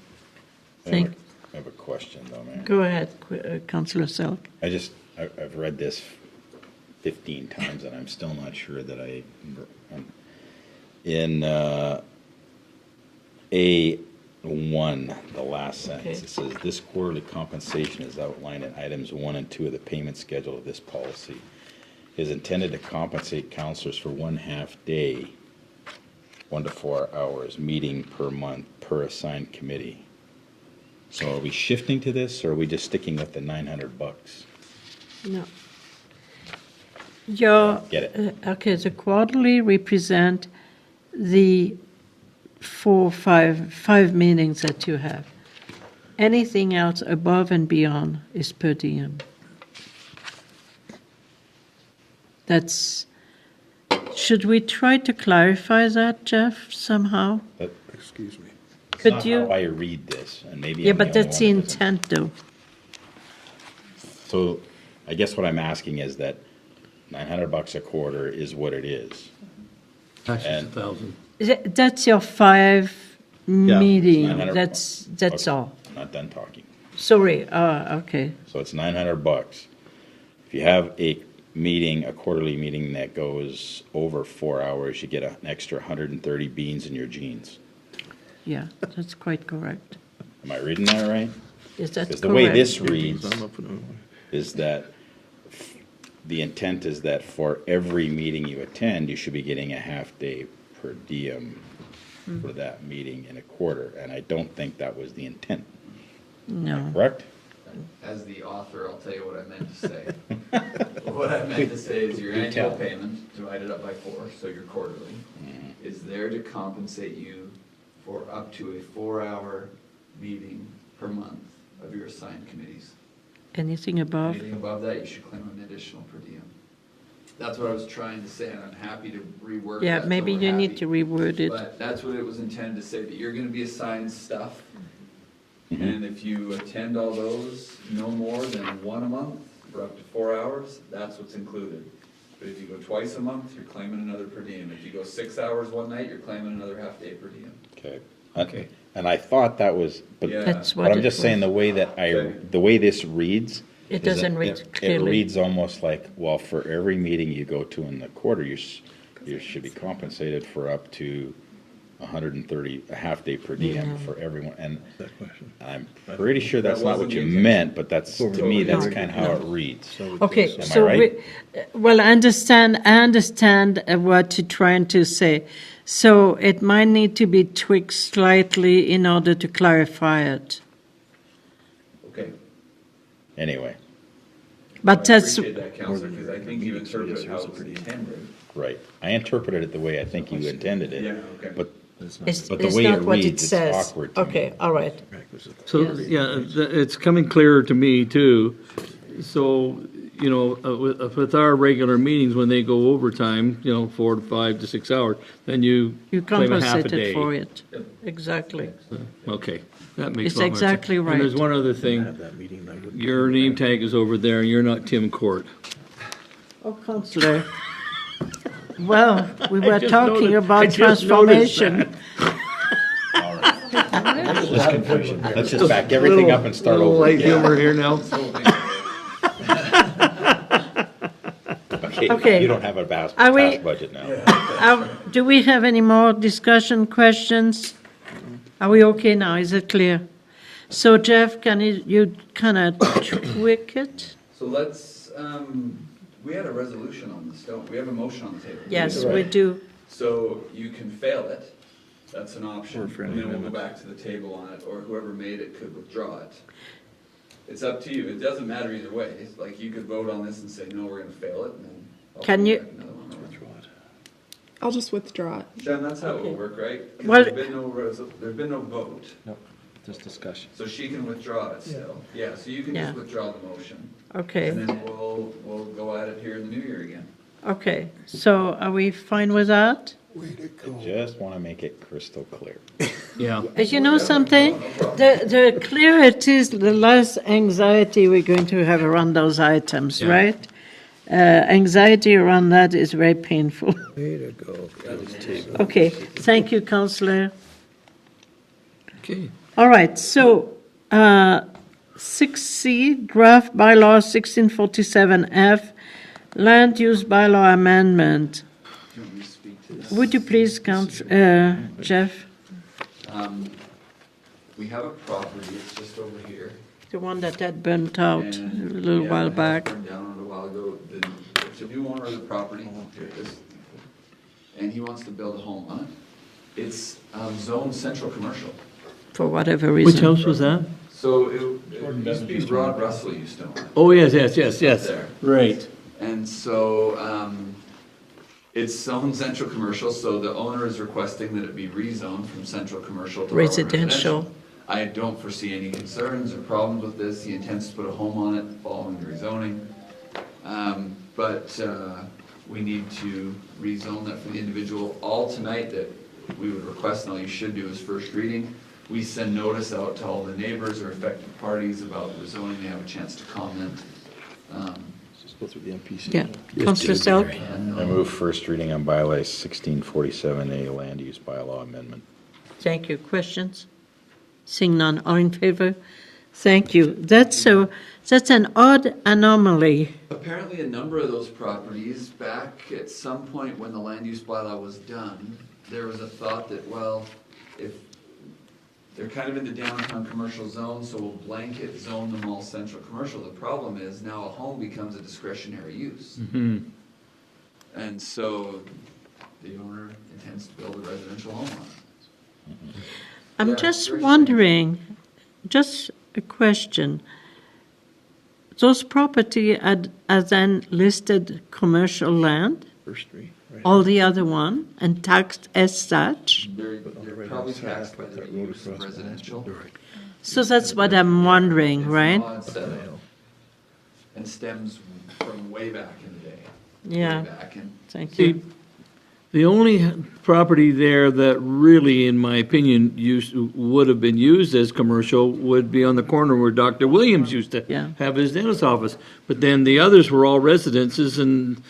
Thank, I have a question though, Mayor. go ahead, Councillor Selk. I've read this 15 times and I'm still not sure that in A1, the last sentence, Okay. it says, this quarterly compensation is outlined in items 1 and 2 of the payment schedule of this policy. Is intended to compensate counselors for 1/2 day, 1 to 4 hours, meeting per month per assigned committee. So are we shifting to this, or are we just sticking with the $900? No. Your, Get it. okay, the quarterly represent the 5 meetings that you have. Anything else above and beyond is per diem. That's, should we try to clarify that, Jeff, somehow? Excuse me. It's Could not you- how I read this, and maybe Yeah, I'm the but only that's the one that doesn't. intent, though. So I guess what I'm asking is that $900 a quarter is what it is. Taxes And- 1,000. That's your 5 meeting, 900 that's Okay, all. I'm not done talking. Sorry, okay. So it's $900. If you have a quarterly meeting that goes over 4 hours, you get an extra 130 beans in your jeans. Yeah, that's quite correct. Am I reading that right? Is that Because the way correct? this reads I'm up for the- is that the intent is that for every meeting you attend, you should be getting a 1/2 day per diem for that meeting in a quarter, and I don't think that was the intent, No. correct? As the author, I'll tell you what I meant to say. What I meant to say is your annual payment, divided up by 4, so your quarterly, is there to compensate you for up to a 4-hour meeting per month of your assigned committees. Anything above? Anything above that, you should claim an additional per diem. That's what I was trying to say, and I'm happy to rework that. Yeah, so maybe we're you need happy. to reword it. But that's what it was intended to say, that you're gonna be assigned stuff. And if you attend all those, no more than 1 a month for up to 4 hours, that's what's included. But if you go twice a month, you're claiming another per diem. If you go 6 hours one night, you're claiming another 1/2 day per diem. Okay. Okay. And I thought that was, but Yeah. That's but what I'm it just saying was. the way that Okay. the way this reads. It is that doesn't read It clearly. reads almost like, well, for every meeting you go to in the quarter, you should be compensated for up to 130, a half day per diem for everyone, and That question. I'm pretty sure that's That not wasn't what the you intention. meant, but that's, to me, that's Totally kind of how it reads. Okay, Am I so right? well, I understand what you're trying to say. So it might need to be tweaked slightly in order to clarify it. Okay. Anyway, But I that's, appreciate that, Counselor, because I think you interpret how it was intended. right. I interpreted it the way I think you intended it. Yeah, okay. But it's But the it's way not it what it reads, it's says. awkward to me. Okay, all right. So, Yes. yeah, it's coming clearer to me too. So, you know, with our regular meetings, when they go overtime, 4 to 5 to 6 hours, then you You claim a half a compensated day. for it. Exactly. Okay, that makes It's a lot more sense. exactly And there's right. one other thing, your name tag is over there and you're not Tim Court. Oh, Counselor. Well, we were just talking noticed- I about just noticed transformation. let's just back everything up and start Little over light again. humor here now. Okay, Okay. you don't have a past Are we- budget now. Do we have any more discussion, questions? Are we okay now? Is it clear? So Jeff, can you kind of tweak it? So let's, we had a resolution on this, don't we? We have a motion on the table. Yes, we do. So you can fail it, that's an option, Or for and any then we'll go amendments. back to the table on it, or whoever made it could withdraw it. It's up to you, it doesn't matter either way, it's like you could vote on this and say, no, we're gonna fail it, and then. I'll Can bring you- back another one. I'll just withdraw it. Shem, that's how it will work, right? 'Cause Well- there's been no vote, Nope, just discussion. so she can withdraw it still. Yeah, so you can Yeah. just withdraw the motion. Okay, And then we'll go at it here in the new year again. okay. So are we fine with that? I just want to make it crystal clear. Yeah. You know something? The clearer it is, the less anxiety we're going to have around those items, Yeah. right? Anxiety around that is very painful. Way to go. Okay, thank you, Councillor. Okay. All right, so 6C, draft bylaw 1647F, land use bylaw amendment. Do you want me to speak to this? Would you please, Jeff, We have a property, it's just over here. the one that had burnt out a And, little yeah, while it back? burned down a little while ago. It's a new owner of the property, and he wants to build a home on it. It's zoned central commercial. For whatever Which reason. house was that? So it used to be Rod Russell used to own it. Oh, yes. There. Right. And so, it's zoned central commercial, so the owner is requesting that it be rezoned from central commercial to rural Residential. I don't foresee any concerns or problems with this. He intends to put a home on it following the rezoning. But we need to rezone that for the individual. All tonight that we would request, and all you should do is first reading. We send notice out to all the neighbors or affected parties about the zoning. They have a chance to comment. Just go through the MPC. Yeah, Councillor Selk? I move first reading on bylaw 1647A, land use bylaw amendment. Thank you. Questions? Seeing none, all in favor? Thank you. That's an odd anomaly. Apparently, a number of those properties, back at some point when the land use bylaw was done, there was a thought that, well, if they're kind of in the downtown commercial zone, so we'll blanket zone them all central commercial. The problem is now a home becomes a discretionary use. And so the owner intends to build a residential home on it. I'm Yeah, just very wondering, just a question. Those property are then listed commercial land, First three, right? all the other one, and taxed as such? They're right probably on the taxed side, by like the that road use of across the residential. So that's what I'm wondering, It's right? an odd setup. And stems from way back in the day. Yeah. Way back, and Thank you. See, the only property there that really, in my opinion, would have been used as commercial would be on the corner where Dr. Williams used to Yeah. have his dentist office. But then the others were all residences, and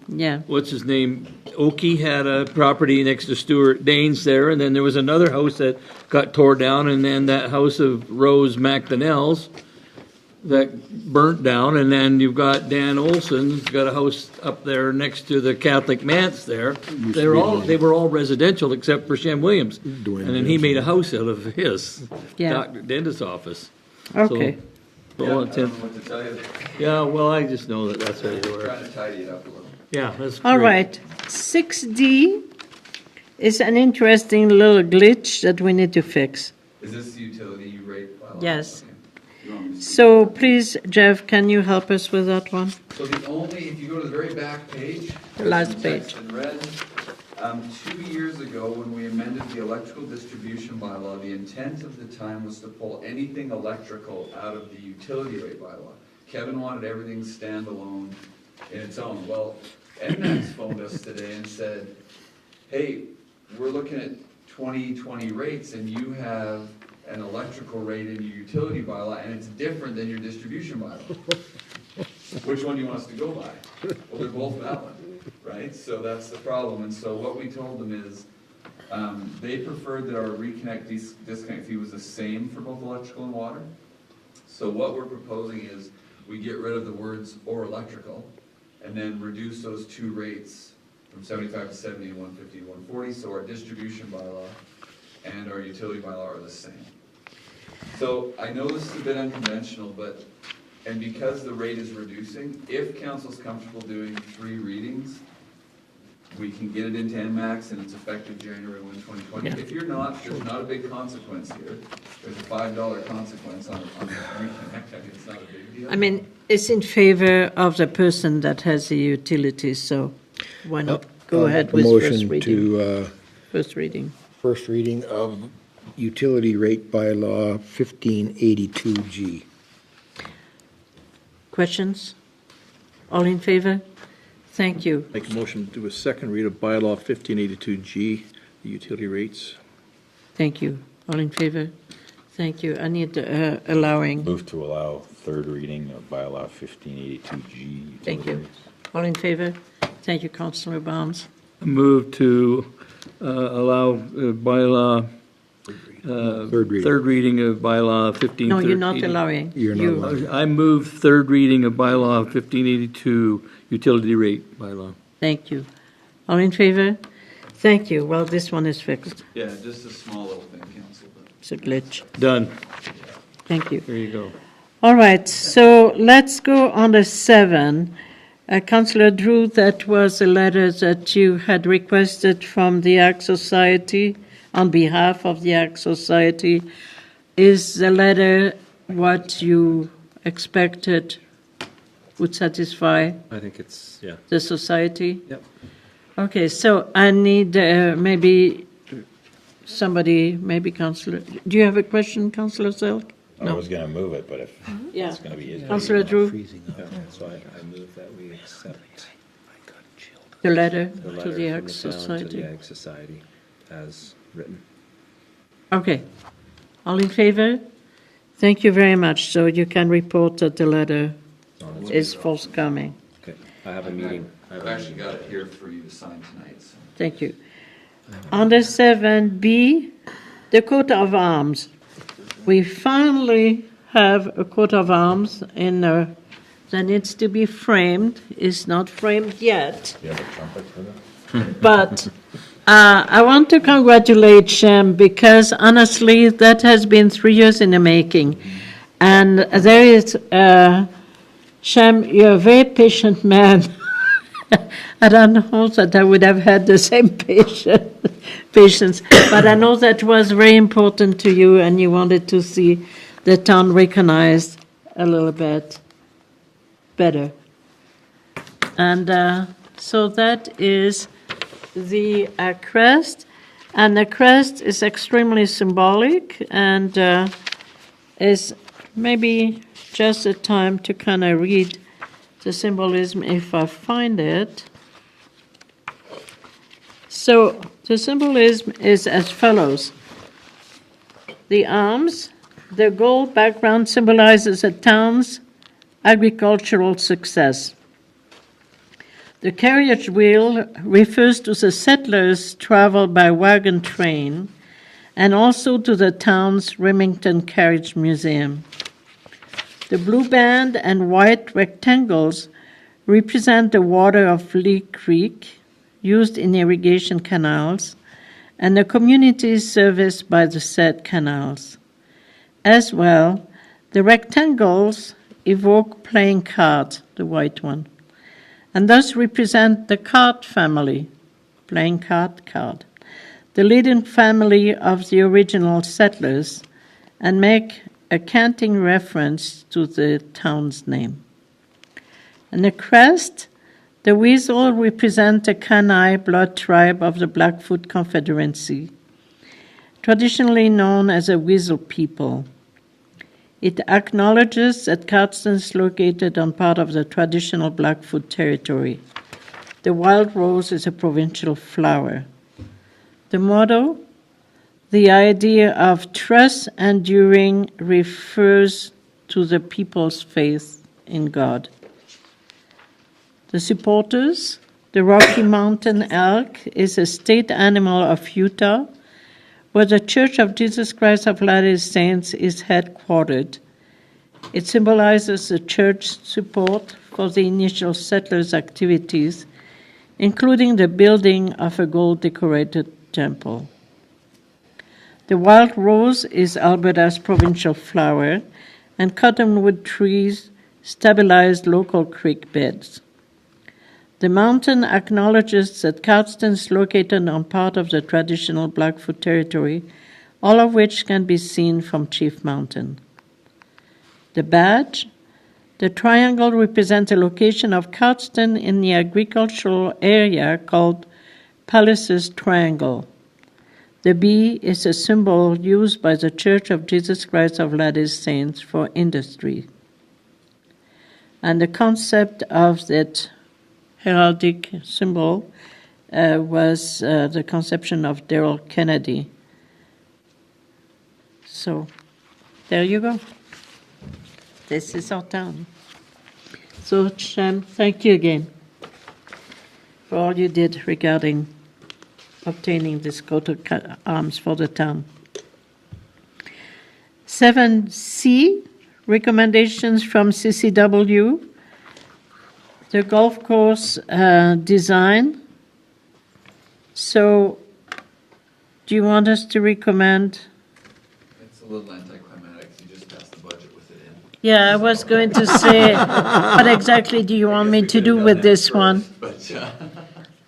Yeah, what's his name? Oki had a property next to Stuart Danes there, and then there was another house that got tore down, and then that house of Rose McDonnell's that burnt down, and then you've got Dan Olson's got a house up there next to the Catholic manse there. They were all residential except for Shem Williams. And then he made a house out of his, Yeah. doctor, dentist's office. Okay. So, Yeah, I all don't know intent- what to tell you. yeah, well, I just know that that's where they were. Trying to tidy it up a little. Yeah, that's All great. right. 6D is an interesting little glitch that we need to fix. Is this the utility rate bylaw? Yes. Okay. You want me to speak? So please, Jeff, can you help us with that one? So the only, if you go to the very back page. The last there's some text page. in red. 2 years ago, when we amended the electrical distribution bylaw, the intent of the time was to pull anything electrical out of the utility rate bylaw. Kevin wanted everything standalone in its own. Well, NMAX phoned us today and said, hey, we're looking at 2020 rates and you have an electrical rate in your utility bylaw and it's different than your distribution bylaw. Which one do you want us to go by? Well, they're both valid, right? So that's the problem. And so what we told them is, they preferred that our reconnect disconnect fee was the same for both electrical and water. So what we're proposing is we get rid of the words or electrical and then reduce those two rates from 75 to 70 and 150 to 140. So our distribution bylaw and our utility bylaw are the same. So I know this is a bit unconventional, but, and because the rate is reducing, if council's comfortable doing 3 readings, we can get it into NMAX and it's effective January 1, 2020. Yeah. If you're not, there's not a big consequence here. There's a $5 consequence on the reconnect. I mean, it's not a big deal. I mean, it's in favor of the person that has the utilities, so why not go ahead with first Motion reading? to, First reading. first reading of utility rate bylaw 1582G. Questions? All in favor? Thank you. Make a motion to do a second read of bylaw 1582G, the utility rates. Thank you. All in favor? Thank you. I need allowing. Move to allow third reading of bylaw 1582G. Thank you. All in favor? Thank you, Councillor Barnes. Move to allow bylaw, Third reading. third reading of bylaw 15. No, you're not allowing. You're not You- allowing. I move third reading of bylaw 1582, utility rate bylaw. Thank you. All in favor? Thank you. Well, this one is fixed. Yeah, just a small little thing, council, but. It's a glitch. Done. Thank you. There you go. All right, so let's go on to 7. Councillor Drew, that was a letter that you had requested from the Ag Society on behalf of the Ag Society. Is the letter what you expected would satisfy I think it's, yeah. the society? Yep. Okay, so I need maybe somebody, maybe Councillor. Do you have a question, Councillor Selk? I was gonna move it, but if Yeah. it's gonna be his. Councillor Drew, Yeah, so I move that we accept the letter the to letter the from Ag the town to Society. the Ag Society as written. Okay. All in favor? Thank you very much. So you can report that the letter is forthcoming. Okay, I have a meeting. I've actually got it here for you to sign tonight, so. Thank you. Under 7B, the coat of arms. We finally have a coat of arms that needs to be framed. It's not framed yet. Do you have a trumpet for that? But I want to congratulate Shem because honestly, that has been 3 years in the making. And there is, Shem, you're a very patient man. I don't know that I would have had the same patience, but I know that was very important to you and you wanted to see the town recognized a little bit better. And so that is the crest, and the crest is extremely symbolic and is maybe just a time to kind of read the symbolism if I find it. So the symbolism is as follows. The arms, the gold background symbolizes a town's agricultural success. The carriage wheel refers to the settlers' travel by wagon train and also to the town's Remington Carriage Museum. The blue band and white rectangles represent the water of Lee Creek used in irrigation canals and the communities serviced by the said canals. As well, the rectangles evoke playing cards, the white one, and thus represent the card family, playing card, the leading family of the original settlers, and make a canting reference to the town's name. And the crest, the weasel represents the Kainai blood tribe of the Blackfoot Confederacy, traditionally known as a weasel people. It acknowledges that Cardston is located on part of the traditional Blackfoot territory. The wild rose is a provincial flower. The motto, the idea of trust enduring, refers to the people's faith in God. The supporters, the Rocky Mountain elk is a state animal of Utah, where the Church of Jesus Christ of Latter-day Saints is headquartered. It symbolizes the church's support for the initial settlers' activities, including the building of a gold-decorated temple. The wild rose is Alberta's provincial flower, and cottonwood trees stabilize local creek beds. The mountain acknowledges that Cardston is located on part of the traditional Blackfoot territory, all of which can be seen from Chief Mountain. The badge, the triangle represents the location of Cardston in the agricultural area called Palace's Triangle. The bee is a symbol used by the Church of Jesus Christ of Latter-day Saints for industry. And the concept of that heraldic symbol was the conception of Daryl Kennedy. So, there you go. This is our town. So, Shem, thank you again for all you did regarding obtaining this coat of arms for the town. 7C, recommendations from CCW. The golf course design. So, do you want us to recommend? It's a little anticlimactic, you just passed the budget with it in. Yeah, I was going to say, what exactly do you want me to do with this one? But,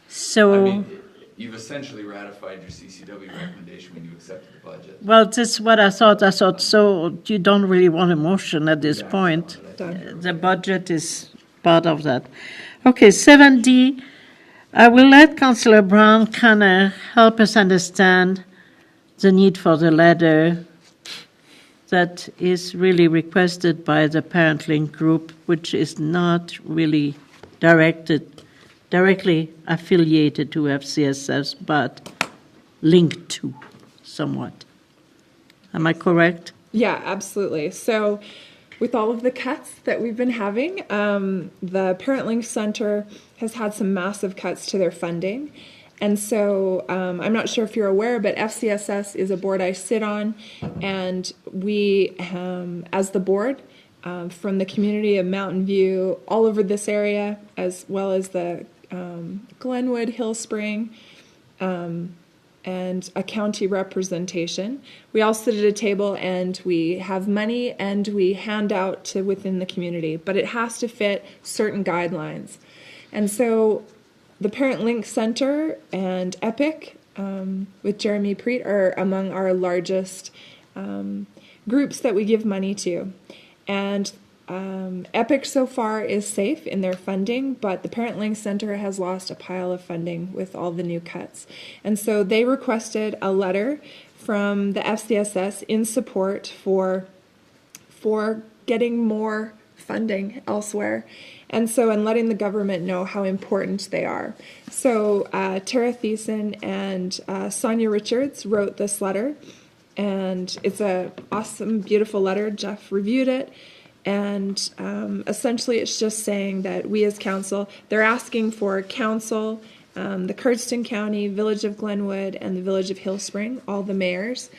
So, I mean, you've essentially ratified your CCW recommendation when you accepted the budget. well, this is what I thought. So you don't really want a motion at this point. Done. The budget is part of that. Okay, 7D, I will let Councillor Brown kind of help us understand the need for the letter that is really requested by the Parent Link group, which is not really directly affiliated to FCSS, but linked to somewhat. Am I correct? Yeah, absolutely. So with all of the cuts that we've been having, the Parent Link Center has had some massive cuts to their funding. And so I'm not sure if you're aware, but FCSS is a board I sit on, and we, as the board, from the community of Mountain View, all over this area, as well as the Glenwood, Hill Spring, and a county representation. We all sit at a table and we have money and we hand out to within the community, but it has to fit certain guidelines. And so the Parent Link Center and EPIC with Jeremy Preet are among our largest groups that we give money to. And EPIC so far is safe in their funding, but the Parent Link Center has lost a pile of funding with all the new cuts. And so they requested a letter from the FCSS in support for getting more funding elsewhere. And so, and letting the government know how important they are. So Tara Thiessen and Sonia Richards wrote this letter, and it's an awesome, beautiful letter. Jeff reviewed it. And essentially it's just saying that we as council, they're asking for council, the Cardston County, Village of Glenwood, and the Village of Hill Spring, all the mayors,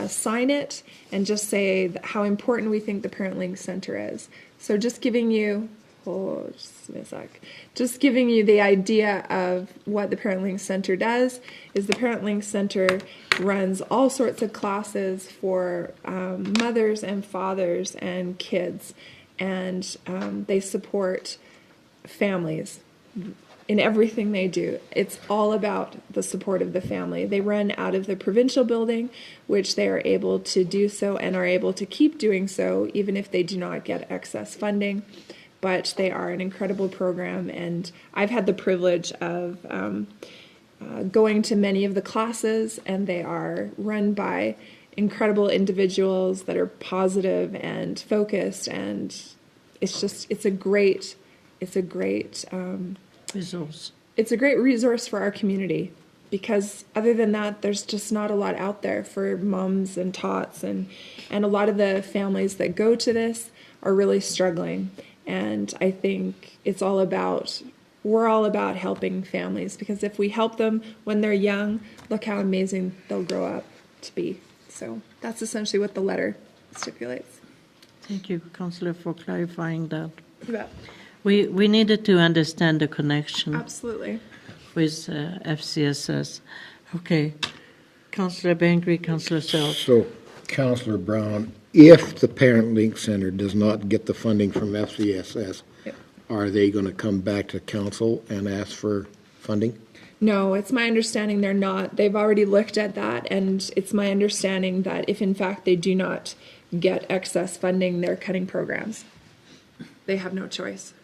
sign it and just say how important we think the Parent Link Center is. So just giving you, just a sec. Just giving you the idea of what the Parent Link Center does is the Parent Link Center runs all sorts of classes for mothers and fathers and kids, and they support families in everything they do. It's all about the support of the family. They run out of the provincial building, which they are able to do so and are able to keep doing so even if they do not get excess funding. But they are an incredible program, and I've had the privilege of going to many of the classes, and they are run by incredible individuals that are positive and focused, and it's a great Resource. it's a great resource for our community, because other than that, there's just not a lot out there for moms and tots, and a lot of the families that go to this are really struggling. And I think we're all about helping families, because if we help them when they're young, look how amazing they'll grow up to be. So that's essentially what the letter stipulates. Thank you, Councillor, for clarifying that. You bet. We needed to understand the connection Absolutely. with FCSS. Okay, Councillor Bengry, Councillor Self. So, Councillor Brown, if the Parent Link Center does not get the funding from FCSS, Yep. are they going to come back to council and ask for funding? No, it's my understanding they're not. They've already looked at that, and it's my understanding that if in fact they do not get excess funding, they're cutting programs. They have no choice.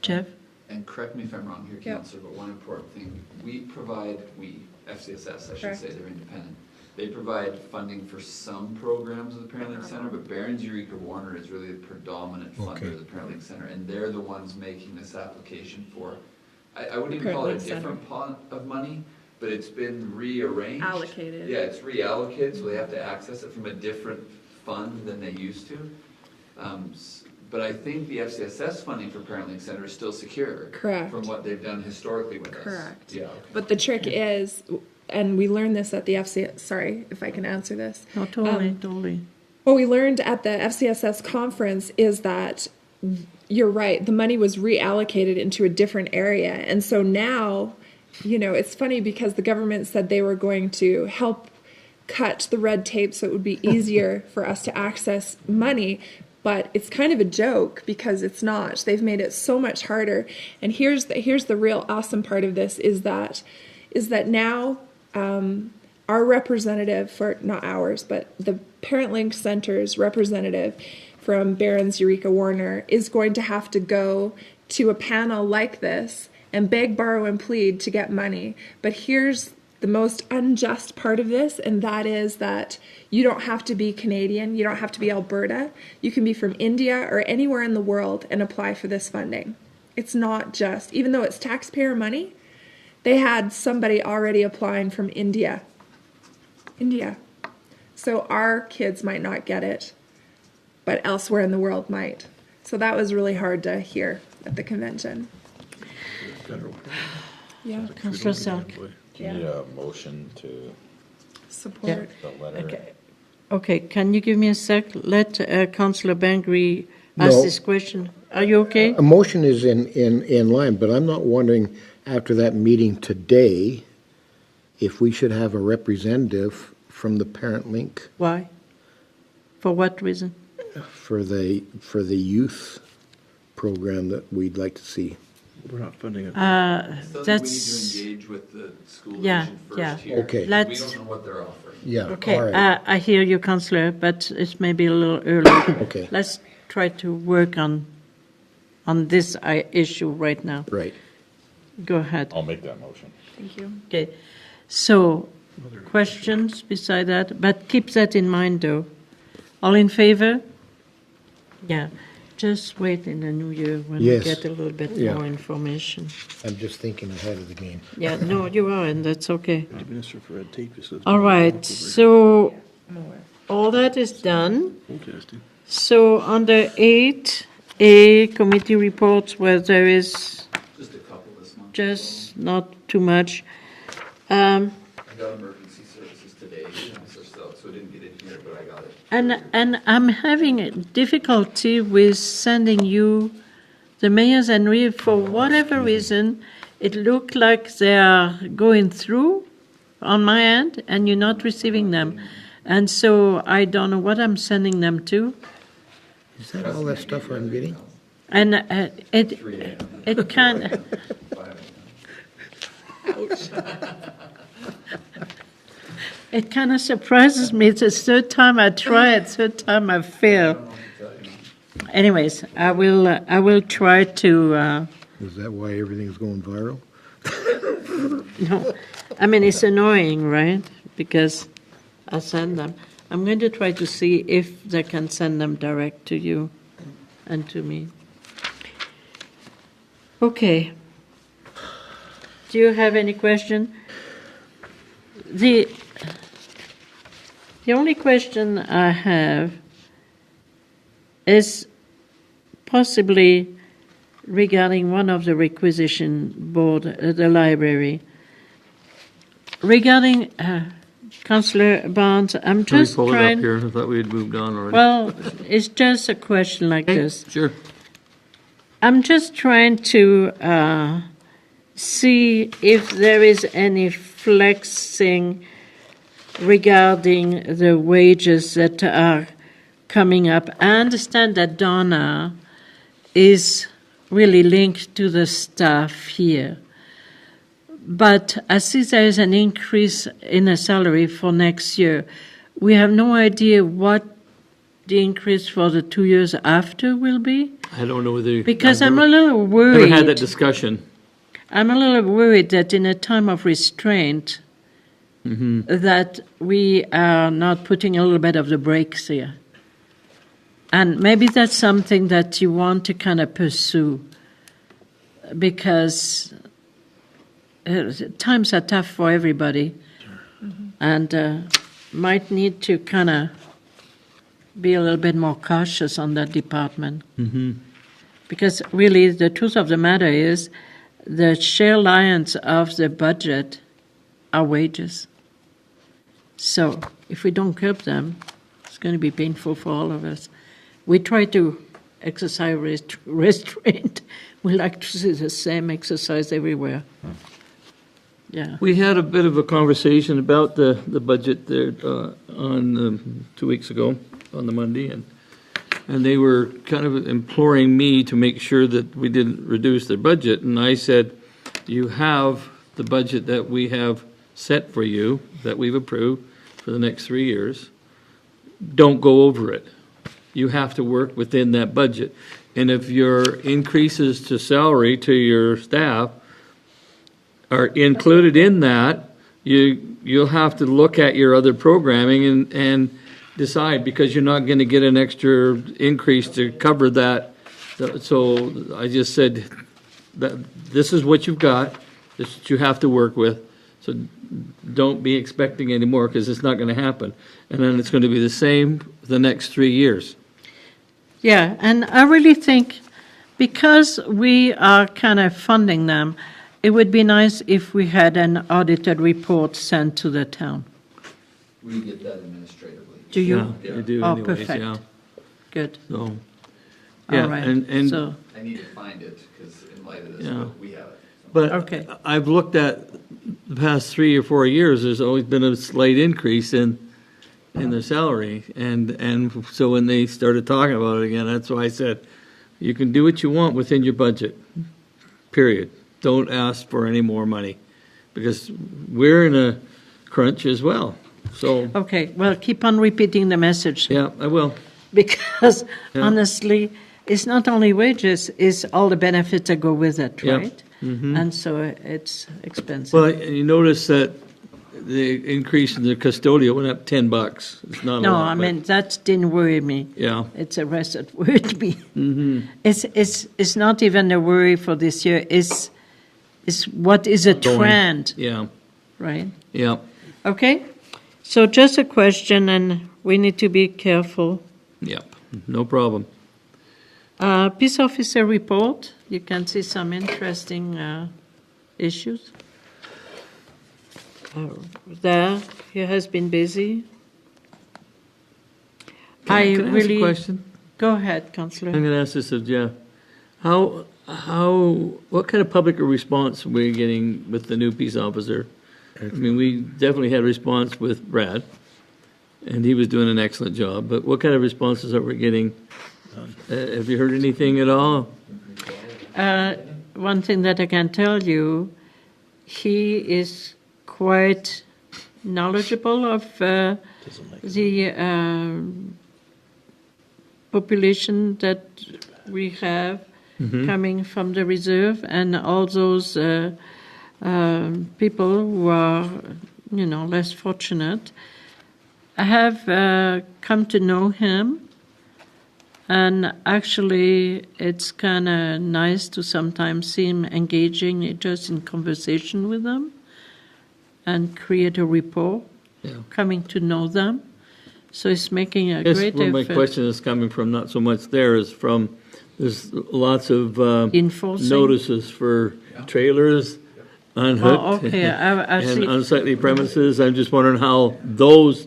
Jeff? And correct me if I'm wrong here, Yep. Counselor, but one important thing, FCSS, I should Correct. say, they're independent. They provide funding for some programs of the Parent Link Center, but Barron's Eureka Warner is really the predominant funder Okay. of the Parent Link Center, and they're the ones making this application for, I wouldn't even Parent call it a Link Center. different pot of money, but it's been rearranged. Allocated. Yeah, it's reallocated, so they have to access it from a different fund than they used to. But I think the FCSS funding for Parent Link Center is still secure. Correct. From what they've done historically with us. Correct. Yeah. Okay. But the trick is, and we learned this at the sorry if I can answer this. No, totally. What we learned at the FCSS conference is that you're right, the money was reallocated into a different area. And so now, it's funny because the government said they were going to help cut the red tape so it would be easier for us to access money. But it's kind of a joke because it's not. They've made it so much harder. And here's the real awesome part of this is that now our representative, not ours, but the Parent Link Center's representative from Barron's Eureka Warner is going to have to go to a panel like this and beg, borrow, and plead to get money. But here's the most unjust part of this, and that is that you don't have to be Canadian, you don't have to be Alberta, you can be from India or anywhere in the world and apply for this funding. It's not just, even though it's taxpayer money, they had somebody already applying from India. So our kids might not get it, but elsewhere in the world might. So that was really hard to hear at the convention. Federal. Yeah, Councillor Selk. Do you need a motion to support. the letter? Okay, can you give me a sec? Let Councillor Bengry ask No. this question. Are you okay? A motion is in line, but I'm not wondering, after that meeting today, if we should have a representative from the Parent Link Why? For what reason? for the youth program that we'd like to see. We're not funding it. Still think we need That's to engage with the school Yeah, division first yeah. here. Okay. We Let's- don't know what they're offering. Yeah, okay. all right. I hear you, Councillor, but it may be a little early. Okay. Let's try to work on this issue right now. Right. Go ahead. I'll make that motion. Thank you. Okay. So, questions beside that? But keep that in mind, though. All in favor? Yeah. Just wait in the new year when Yes. we get a little bit Yeah. more information. I'm just thinking ahead of the game. Yeah, no, you are, and that's okay. The Minister for Red Tape just says. All right, so all that is done. Protesting. So under 8A, committee reports where there is Just a couple this month. just not too much. I got emergency services today, so it's so it didn't get in here, but I got it. And I'm having a difficulty with sending you the mayors and for whatever reason, it looked like they are going through on my end and you're not receiving them. And so I don't know what I'm sending them to. Is that all that stuff I'm getting? And it kind it kind of surprises me. It's the third time I try it, third time I fail. Anyways, I will try to. Is that why everything's going viral? No, I mean it's annoying, right? Because I send them. I'm going to try to see if they can send them direct to you and to me. Okay. Do you have any question? The only question I have is possibly regarding one of the requisition board, the library. Regarding Councillor Barnes, I'm Can we just pull it up trying. here? I thought we had moved on already. Well, it's just a question like Okay, this. sure. I'm just trying to see if there is any flexing regarding the wages that are coming up. I understand that Donna is really linked to the staff here. But I see there is an increase in a salary for next year. We have no idea what the increase for the 2 years after will be. I don't know whether. Because I've I'm never- a little worried. Never had that discussion. I'm a little worried that in a time of restraint, Mm-hmm. that we are not putting a little bit of the brakes here. And maybe that's something that you want to kind of pursue, because times are tough for everybody, and might need to kind of be a little bit more cautious on that department. Mm-hmm. Because really, the truth of the matter is, the share lines of the budget are wages. So if we don't curb them, it's going to be painful for all of us. We try to exercise restraint. We like to see the same exercise everywhere. Yeah. We had a bit of a conversation about the budget there on 2 weeks ago, on the Monday, and they were kind of imploring me to make sure that we didn't reduce their budget. And I said, you have the budget that we have set for you, that we've approved for the next 3 years. Don't go over it. You have to work within that budget. And if your increases to salary to your staff are included in that, you'll have to look at your other programming and decide, because you're not going to get an extra increase to cover that. So I just said that this is what you've got, this is what you have to work with. So don't be expecting any more, because it's not going to happen. And then it's going to be the same the next 3 years. Yeah, and I really think because we are kind of funding them, it would be nice if we had an audited report sent to the town. We get that administratively. Do you? Yeah, I do Oh, anyways, perfect. yeah. Good. So, yeah, All right. and So, I need to find it, because in light of this, Yeah. we have it. But Okay. I've looked at the past 3 or 4 years, there's always been a slight increase in their salary. And so when they started talking about it again, that's why I said, you can do what you want within your budget, period. Don't ask for any more money, because we're in a crunch as well. So, okay, well, keep on repeating the message. yeah, I will. Because Yeah. honestly, it's not only wages, it's all the benefits that go with it, Yeah. right? And so it's expensive. Well, you notice that the increase in the custodial went up $10. It's not a No, lot, I but- mean, that didn't worry me. Yeah. It's the rest that worried me. It's not even a worry for this year. It's what is a Going. trend, Yeah, right? yeah. Okay? So just a question, and we need to be careful. Yep, no problem. Peace officer report. You can see some interesting issues. There, he has been busy. I Can I ask a really, question? go ahead, I'm Councillor. going to ask this of Jeff. What kind of public response are we getting with the new peace officer? I mean, we definitely had a response with Brad, and he was doing an excellent job, but what kind of responses are we getting? Have you heard anything at all? One thing that I can tell you, he is quite knowledgeable of the population that we have coming from the reserve, and all those people who are, less fortunate. I have come to know him, and actually it's kind of nice to sometimes see him engaging just in conversation with them and create a rapport, coming to know them. So it's making a Yes, great well, my effort. question is coming from not so much there, is from, there's lots of Enforcing. notices for trailers unhooked Oh, okay. I and see. unsightly premises. I'm just wondering how those,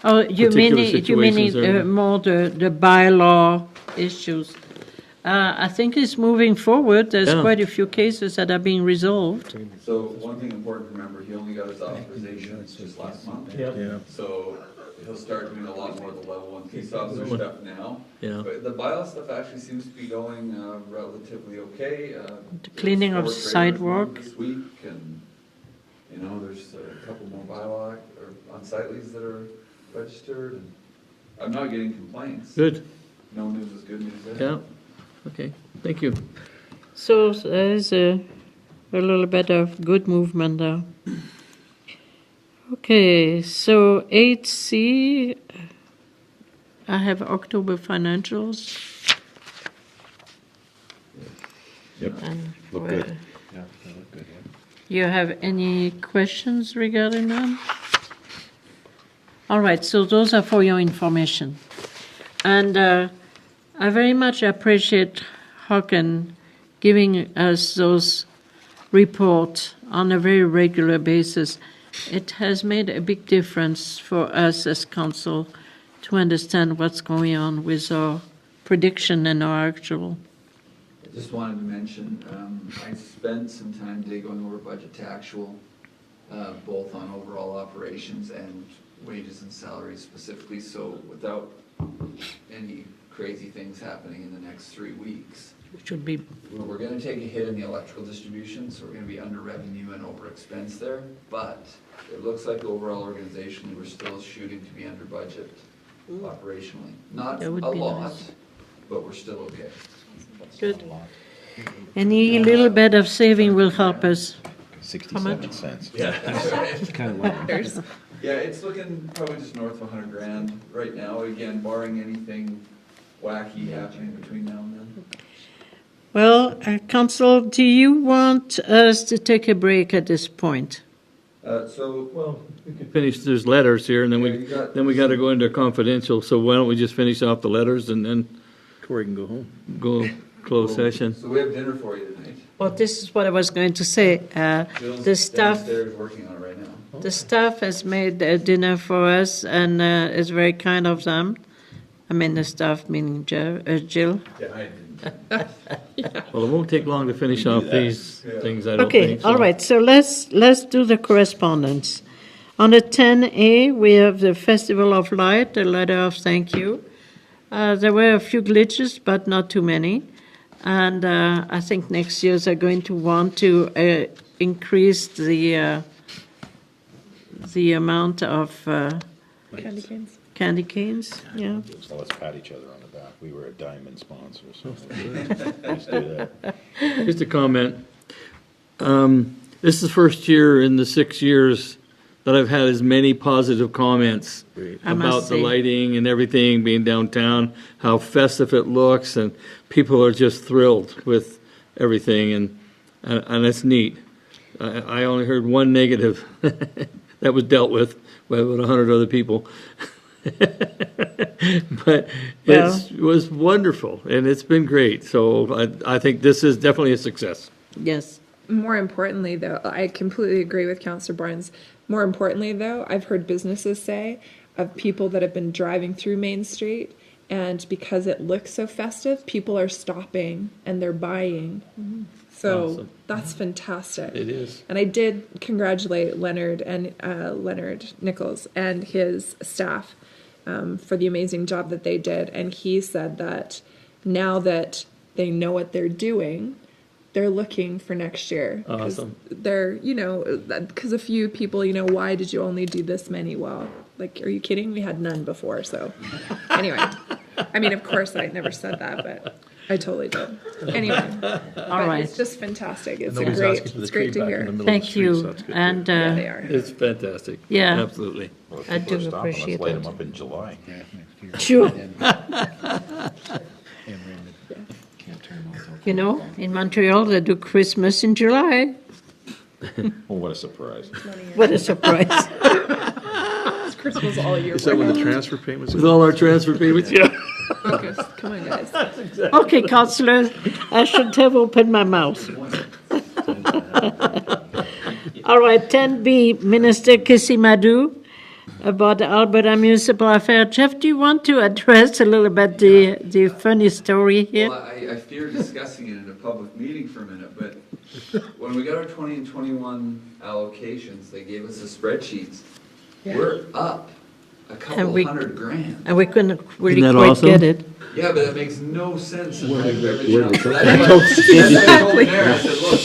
Oh, you particular mean situations are- more the bylaw issues? I think it's moving forward. There's Yeah. quite a few cases that are being resolved. So one thing important to remember, he only got his authorization just last month. Yeah. So he'll start doing a lot more of the level 1 peace officer stuff now. Yeah. But the bylaw stuff actually seems to be going relatively okay. The cleaning of 4 trailers sidewalk. moved this week, and, there's a couple more bylaw or unsightlies that are registered, and I'm not getting complaints. good, No news is good news there. yeah, okay, thank you. So there's a little bit of good movement there. Okay, so 8C, I have October financials. Yep, And look good. you have any questions regarding them? All right, so those are for your information. And I very much appreciate Håkan giving us those reports on a very regular basis. It has made a big difference for us as council to understand what's going on with our prediction and our actual. I just wanted to mention, I spent some time today going over budget to actual, both on overall operations and wages and salaries specifically, so without any crazy things happening in the next 3 weeks. It should be, We're gonna take a hit in the electrical distribution, so we're gonna be under revenue and over expense there, but it looks like overall organizationally, we're still shooting to be under budget operationally. Not a That would be lot, nice. but we're still okay. good. Any little bit of saving will help us. 67 cents. Yeah, it's looking probably just north of 100 grand right now, again, barring anything wacky happening between now and then. Well, Council, do you want us to take a break at this point? Well, We could finish, there's letters here, and then Yeah, you got- we got to go into confidential, so why don't we just finish off the letters and then Corey can go home. go closed session? So we have dinner for you tonight. Well, this is what I was going to say. Bill's The staff, downstairs working on it right now. the staff has made dinner for us, and it's very kind of them. I mean, the staff meaning Jill. Yeah, I didn't. Well, it won't take long to finish off these Yeah. things, I don't Okay, think. all so. right. So let's do the correspondence. On the 10A, we have the Festival of Light, a letter of thank you. There were a few glitches, but not too many. And I think next year they're going to want to increase the amount of candy canes. Yeah. So let's pat each other on the back. We were a diamond sponsor, so let's do that. Just a comment. This is the first year in the 6 years that I've had as many positive comments I must about the say. lighting and everything being downtown, how festive it looks, and people are just thrilled with everything, and it's neat. I only heard one negative that was dealt with by about 100 other people. But it was wonderful, and it's been great. So I think this is definitely a success. Yes. More importantly, though, I completely agree with Councillor Barnes. More importantly, though, I've heard businesses say of people that have been driving through Main Street, and because it looks so festive, people are stopping and they're buying. So Awesome. that's fantastic. It is. And I did congratulate Leonard and Leonard Nichols and his staff for the amazing job that they did. And he said that now that they know what they're doing, they're looking for next year. 'Cause Awesome. they're, because a few people, why did you only do this many? Well, like, are you kidding? We had none before. So anyway, I mean, of course I never said that, but I totally did. Anyway, All right. it's just fantastic. It's Nobody's great. asking for the It's tree great to back in hear. the middle of the Thank street, so you. that's good too. And Yeah, they are. It's fantastic. Yeah. Absolutely. Well, if I people are do stopping, appreciate let's light it. them up in July. sure. In Montreal, they do Christmas in July. Oh, what a surprise. What a surprise. It's Christmas all year Is that when the round. transfer payments? With all our transfer payments, yeah. Focus. Come on, guys. Okay, councillor, I should have opened my mouth. All right, 10B, Minister Kissy Madu, about the Alberta Municipal Affair. Jeff, do you want to address a little bit the funny story here? Well, I fear discussing it in a public meeting for a minute, but when we got our 20 and 21 allocations, they gave us the spreadsheets. We're up a couple And we- $100,000. And we couldn't really Isn't that quite awesome? get it. Yeah, but it makes no sense in light of everything else. So that's why I told Mayor, I said, look,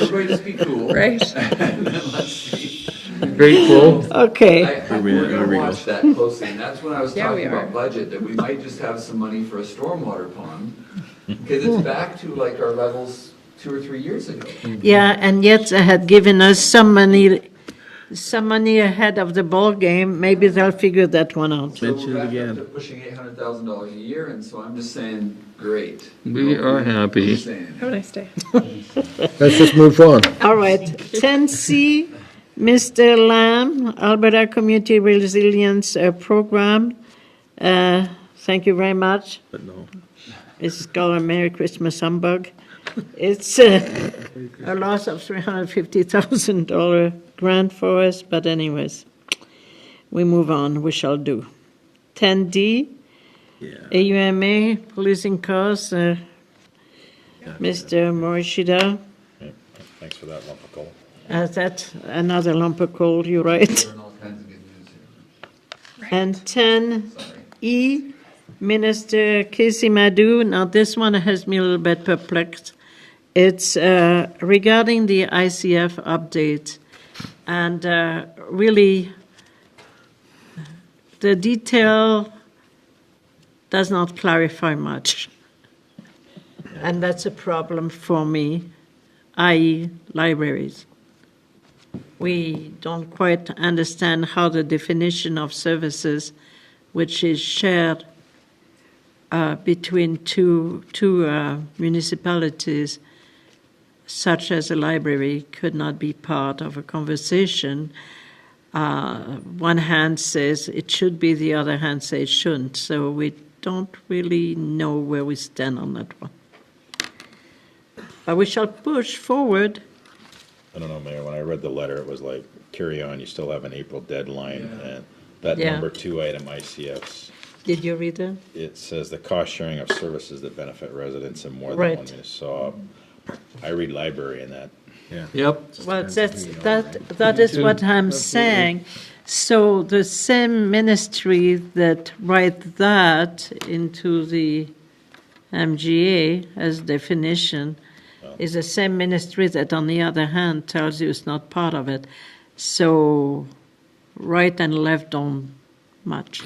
everybody just be cool. Right. And then let's see. Great quote. Okay, We're gonna watch that closely, and that's when I was Yeah, we talking are. about budget, that we might just have some money for a stormwater pond. Because it's back to like our levels 2 or 3 years ago. yeah, and yet they had given us some money ahead of the ball game. Maybe they'll figure that one out. So Mention it we're back again. up to pushing $800,000 a year, and so I'm just saying, great. We are happy. Just saying. Have a nice day. Let's just move on. All right, 10C, Mr. Lamb, Alberta Community Resilience Program. Thank you very much. But no. It's called a Merry Christmas Humbug. It's a loss of $350,000 grant for us, but anyways, we move on, we shall do. 10D, AUMA, policing costs, Mr. Morishida, Yeah, thanks for that lump of coal. that's another lump of coal, you're right. Learn all kinds of good news here. And 10E, Sorry. Minister Casey Madu. Now, this one has me a little bit perplexed. It's regarding the ICF update. And really, the detail does not clarify much. And that's a problem for me, i.e. libraries. We don't quite understand how the definition of services, which is shared between two municipalities, such as a library, could not be part of a conversation. One hand says it should be, the other hand says it shouldn't. So we don't really know where we stand on that one. But we shall push forward. I don't know, Mayor, when I read the letter, it was like, carry on, you still have an April deadline. Yeah. And that Yeah. number 2 item, ICFs, Did you read it? it says the cost sharing of services that benefit residents in more than Right. one municipality. So I read library in that. Yep. Well, that is what I'm saying. So the same ministry that write that into the MGA as definition is the same ministry that, on the other hand, tells you it's not part of it. So right and left don't match.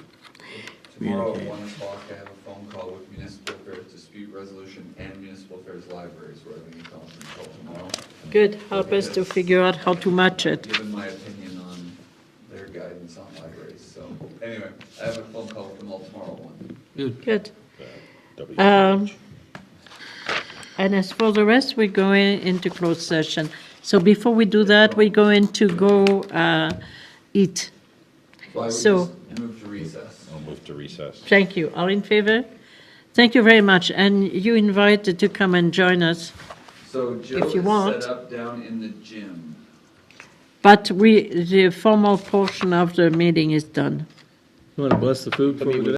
Tomorrow at 1 o'clock, I have a phone call with Municipal Affairs Dispute Resolution and Municipal Affairs Libraries, where I'm going to tell them to call tomorrow. Good, help us to figure out how to match it. Given my opinion on their guidance on libraries, so, anyway, I have a phone call with them all tomorrow at 1. Good. WCH. And as for the rest, we're going into closed session. So before we do that, we're going to go eat. So I would So- just move to recess. I'll move to recess. Thank you. All in favor? Thank you very much. And you invited to come and join us. So Joe If you is want. set up down in the gym. But the formal portion of the meeting is done. You want to bless the food before we go?